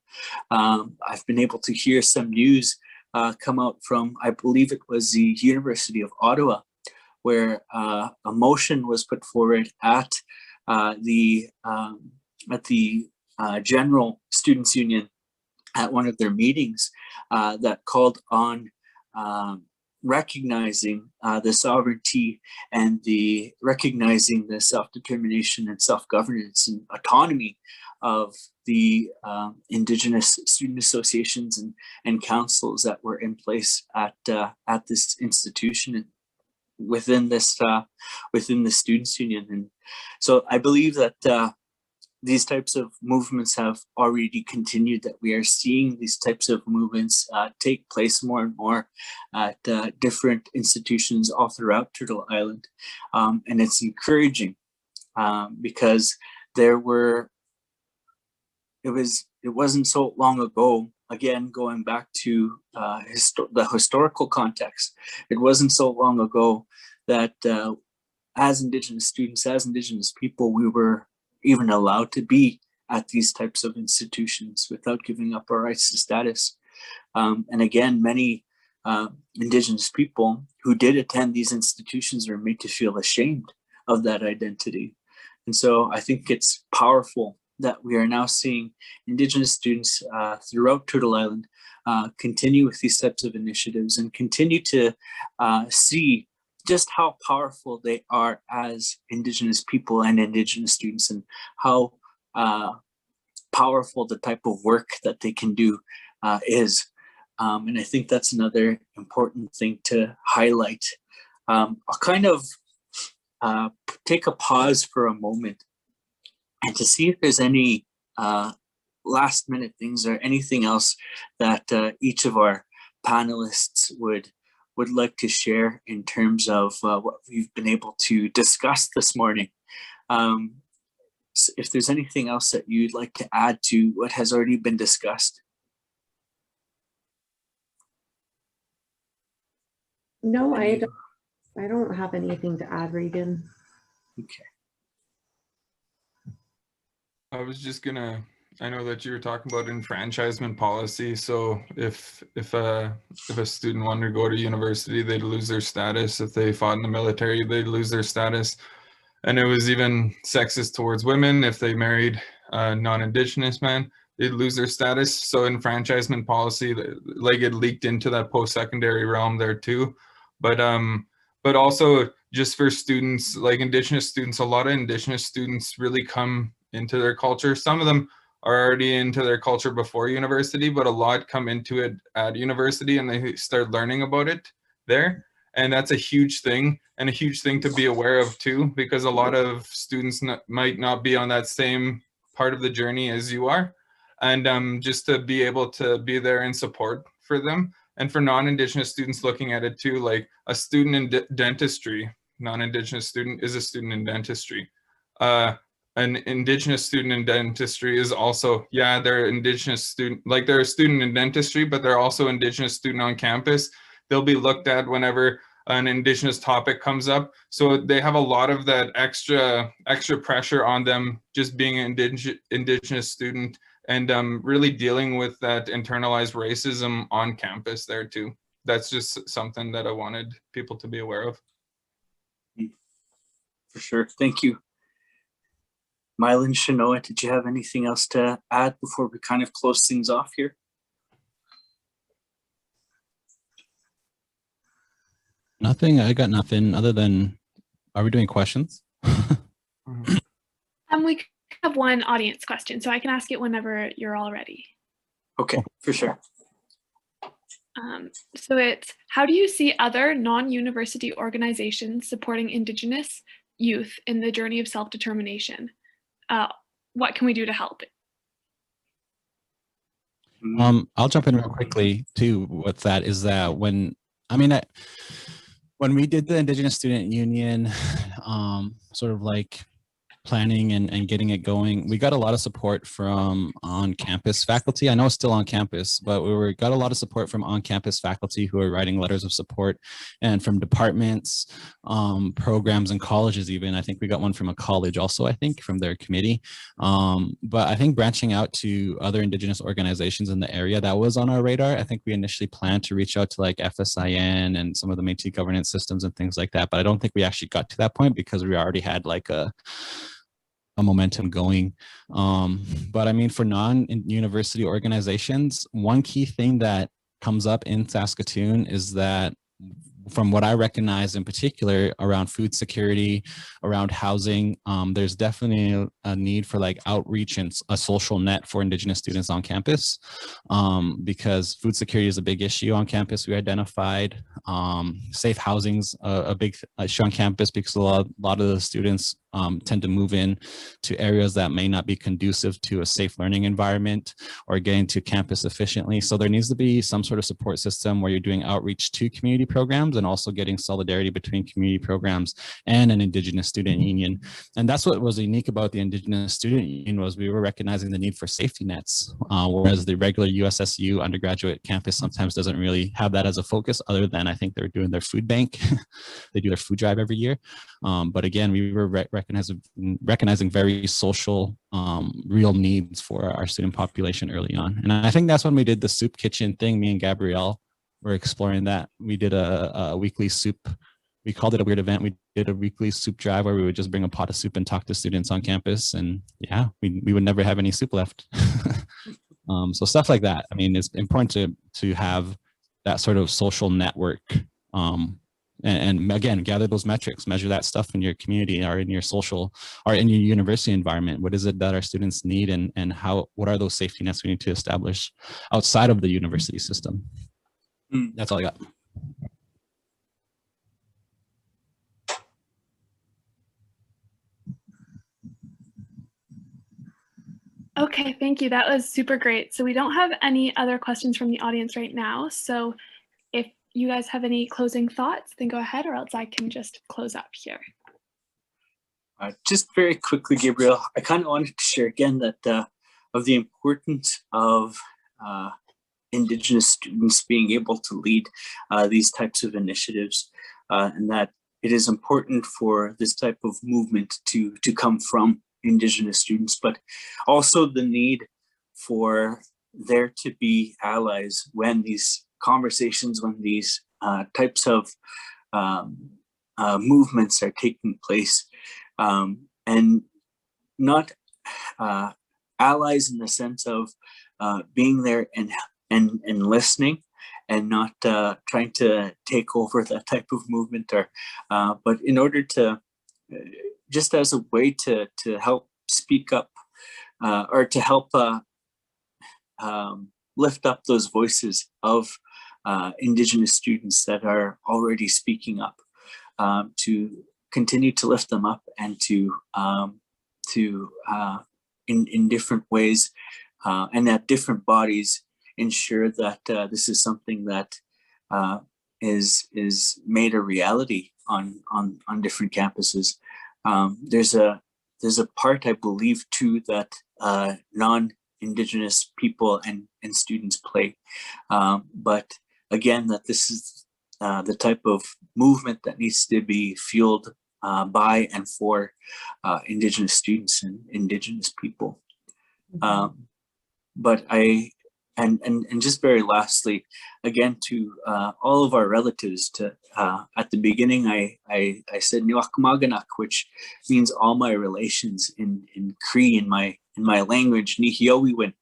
I've been able to hear some news come out from, I believe it was the University of Ottawa, where a motion was put forward at the General Students Union at one of their meetings that called on recognizing the sovereignty and recognizing the self-determination and self-governance and autonomy of the Indigenous student associations and councils that were in place at this institution and within the Students Union. And so I believe that these types of movements have already continued, that we are seeing these types of movements take place more and more at different institutions all throughout Turtle Island. And it's encouraging because it wasn't so long ago, again, going back to the historical context, it wasn't so long ago that as Indigenous students, as Indigenous people, we were even allowed to be at these types of institutions without giving up our rights to status. And again, many Indigenous people who did attend these institutions were made to feel ashamed of that identity. And so I think it's powerful that we are now seeing Indigenous students throughout Turtle Island continue with these types of initiatives and continue to see just how powerful they are as Indigenous people and Indigenous students, and how powerful the type of work that they can do is. And I think that's another important thing to highlight. I'll kind of take a pause for a moment and to see if there's any last minute things or anything else that each of our panelists would like to share in terms of what we've been able to discuss this morning. If there's anything else that you'd like to add to what has already been discussed. No, I don't have anything to add, Regan. Okay. I was just gonna, I know that you were talking about enfranchisement policy. So if a student wanted to go to university, they'd lose their status. If they fought in the military, they'd lose their status. And it was even sexist towards women. If they married a non-Indigenous man, they'd lose their status. So enfranchisement policy, like, it leaked into that post-secondary realm there too. But also just for students, like Indigenous students, a lot of Indigenous students really come into their culture. Some of them are already into their culture before university, but a lot come into it at university and they start learning about it there. And that's a huge thing, and a huge thing to be aware of too, because a lot of students might not be on that same part of the journey as you are. And just to be able to be there in support for them. And for non-Indigenous students looking at it too, like a student in dentistry, non-Indigenous student is a student in dentistry. An Indigenous student in dentistry is also, yeah, they're Indigenous student, like they're a student in dentistry, but they're also Indigenous student on campus. They'll be looked at whenever an Indigenous topic comes up. So they have a lot of that extra pressure on them just being an Indigenous student, and really dealing with that internalized racism on campus there too. That's just something that I wanted people to be aware of. For sure, thank you. Mylan, Shanoa, did you have anything else to add before we kind of close things off here? Nothing. I got nothing other than, are we doing questions? We have one audience question, so I can ask it whenever you're all ready. Okay, for sure. So it's, how do you see other non-university organizations supporting Indigenous youth in the journey of self-determination? What can we do to help? I'll jump in real quickly too with that, is that when we did the Indigenous Student Union, sort of like planning and getting it going, we got a lot of support from on-campus faculty. I know it's still on campus, but we got a lot of support from on-campus faculty who are writing letters of support, and from departments, programs, and colleges even. I think we got one from a college also, I think, from their committee. But I think branching out to other Indigenous organizations in the area, that was on our radar. I think we initially planned to reach out to like FSIN and some of the Métis governance systems and things like that, but I don't think we actually got to that point because we already had like a momentum going. But I mean, for non-university organizations, one key thing that comes up in Saskatoon is that, from what I recognize in particular around food security, around housing, there's definitely a need for like outreach and a social net for Indigenous students on campus, because food security is a big issue on campus. We identified safe housing's a big issue on campus because a lot of the students tend to move in to areas that may not be conducive to a safe learning environment or getting to campus efficiently. So there needs to be some sort of support system where you're doing outreach to community programs and also getting solidarity between community programs and an Indigenous Student Union. And that's what was unique about the Indigenous Student Union, was we were recognizing the need for safety nets, whereas the regular USSU undergraduate campus sometimes doesn't really have that as a focus, other than I think they're doing their food bank. They do their food drive every year. But again, we were recognizing very social, real needs for our student population early on. And I think that's when we did the soup kitchen thing. Me and Gabrielle were exploring that. We did a weekly soup. We called it a weird event. We did a weekly soup drive where we would just bring a pot of soup and talk to students on campus. And yeah, we would never have any soup left. So stuff like that. I mean, it's important to have that sort of social network. And again, gather those metrics, measure that stuff in your community or in your social or in your university environment. What is it that our students need, and what are those safety nets we need to establish outside of the university system? That's all I got. Okay, thank you. That was super great. So we don't have any other questions from the audience right now. So if you guys have any closing thoughts, then go ahead, or else I can just close up here. Just very quickly, Gabriel, I kind of wanted to share again that of the importance of Indigenous students being able to lead these types of initiatives, and that it is important for this type of movement to come from Indigenous students, but also the need for there to be allies when these conversations, when these types of movements are taking place, and not allies in the sense of being there and listening, and not trying to take over that type of movement, or but in order to just as a way to help speak up, or to help lift up those voices of Indigenous students that are already speaking up, to continue to lift them up, and to in different ways, and at different bodies, ensure that this is something that is made a reality on different campuses. There's a part, I believe, too, that non-Indigenous people and students play, but again, that this is the type of movement that needs to be fueled by and for Indigenous students and Indigenous people. But and just very lastly, again, to all of our relatives, to at the beginning, I said Niwakmaganak, which means all my relations in Cree, in my language. Nihiowiwin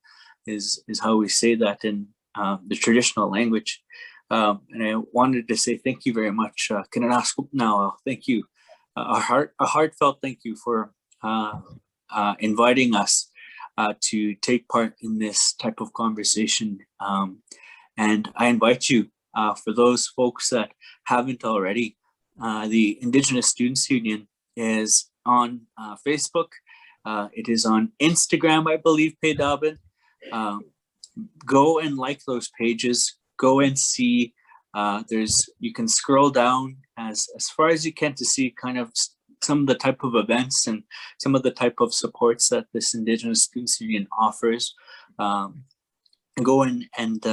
is how we say that in the traditional language. And I wanted to say thank you very much. Thank you. A heartfelt thank you for inviting us to take part in this type of conversation. And I invite you, for those folks that haven't already, the Indigenous Students Union is on Facebook. It is on Instagram, I believe, Peydabin. Go and like those pages. Go and see. You can scroll down as far as you can to see kind of some of the type of events and some of the type of supports that this Indigenous Students Union offers. Go in and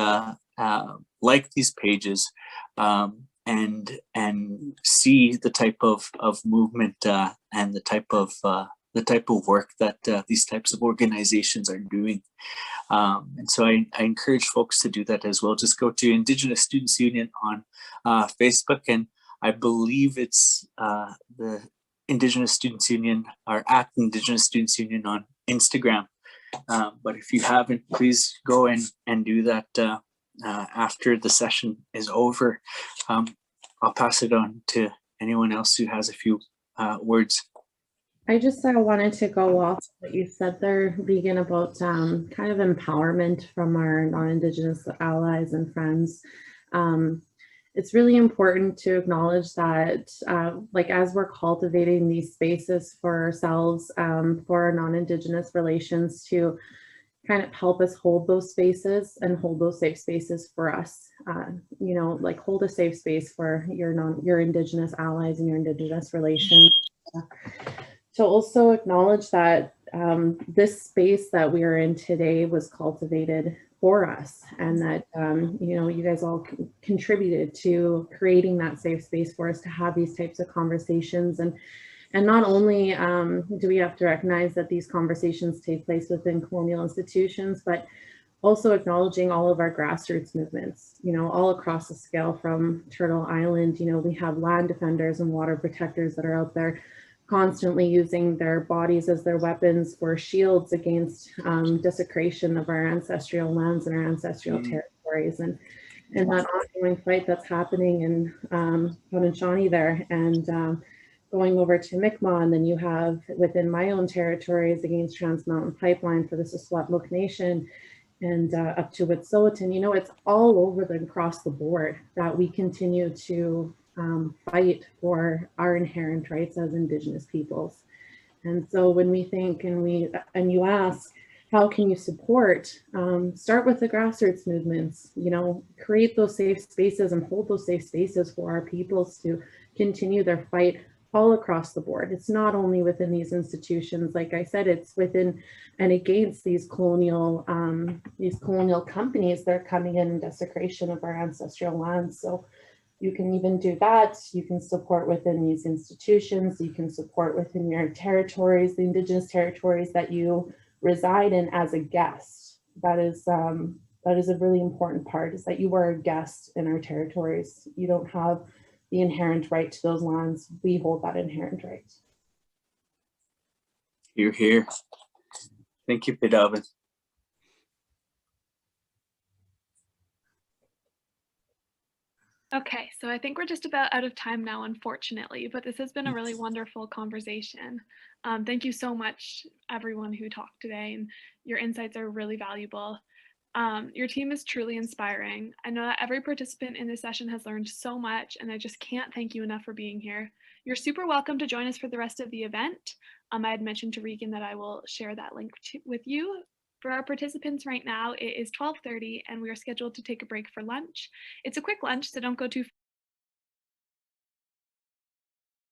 like these pages, and see the type of movement and the type of work that these types of organizations are doing. And so I encourage folks to do that as well. Just go to Indigenous Students Union on Facebook, and I believe it's the Indigenous Students Union, or at Indigenous Students Union on Instagram. But if you haven't, please go and do that after the session is over. I'll pass it on to anyone else who has a few words. I just wanted to go off what you said there, Regan, about kind of empowerment from our non-Indigenous allies and friends. It's really important to acknowledge that, like, as we're cultivating these spaces for ourselves, for our non-Indigenous relations, to kind of help us hold those spaces and hold those safe spaces for us. You know, like, hold a safe space for your Indigenous allies and your Indigenous relations. To also acknowledge that this space that we are in today was cultivated for us, and that you know, you guys all contributed to creating that safe space for us to have these types of conversations. And not only do we have to recognize that these conversations take place within colonial institutions, but also acknowledging all of our grassroots movements, you know, all across the scale from Turtle Island. You know, we have land defenders and water protectors that are out there constantly using their bodies as their weapons for shields against desecration of our ancestral lands and our ancestral territories, and that ongoing fight that's happening in Haudenosaunee there, and going over to Mi'kmaq, and then you have within my own territories against Trans Mountain Pipeline for the Secwepemc Nation, and up to Wet'suwet'en. You know, it's all over across the board that we continue to fight for our inherent rights as Indigenous peoples. And so when we think and you ask, how can you support? Start with the grassroots movements, you know, create those safe spaces and hold those safe spaces for our peoples to continue their fight all across the board. It's not only within these institutions, like I said, it's within and against these colonial companies that are coming in desecration of our ancestral lands. So you can even do that. You can support within these institutions. You can support within your territories, the Indigenous territories that you reside in as a guest. That is a really important part, is that you are a guest in our territories. You don't have the inherent right to those lands. We hold that inherent right. You're here. Thank you, Pidavin. Okay, so I think we're just about out of time now, unfortunately, but this has been a really wonderful conversation. Thank you so much, everyone who talked today, and your insights are really valuable. Your team is truly inspiring. I know that every participant in this session has learned so much, and I just can't thank you enough for being here. You're super welcome to join us for the rest of the event. I had mentioned to Regan that I will share that link with you. For our participants right now, it is 12:30 and we are scheduled to take a break for lunch. It's a quick lunch, so don't go too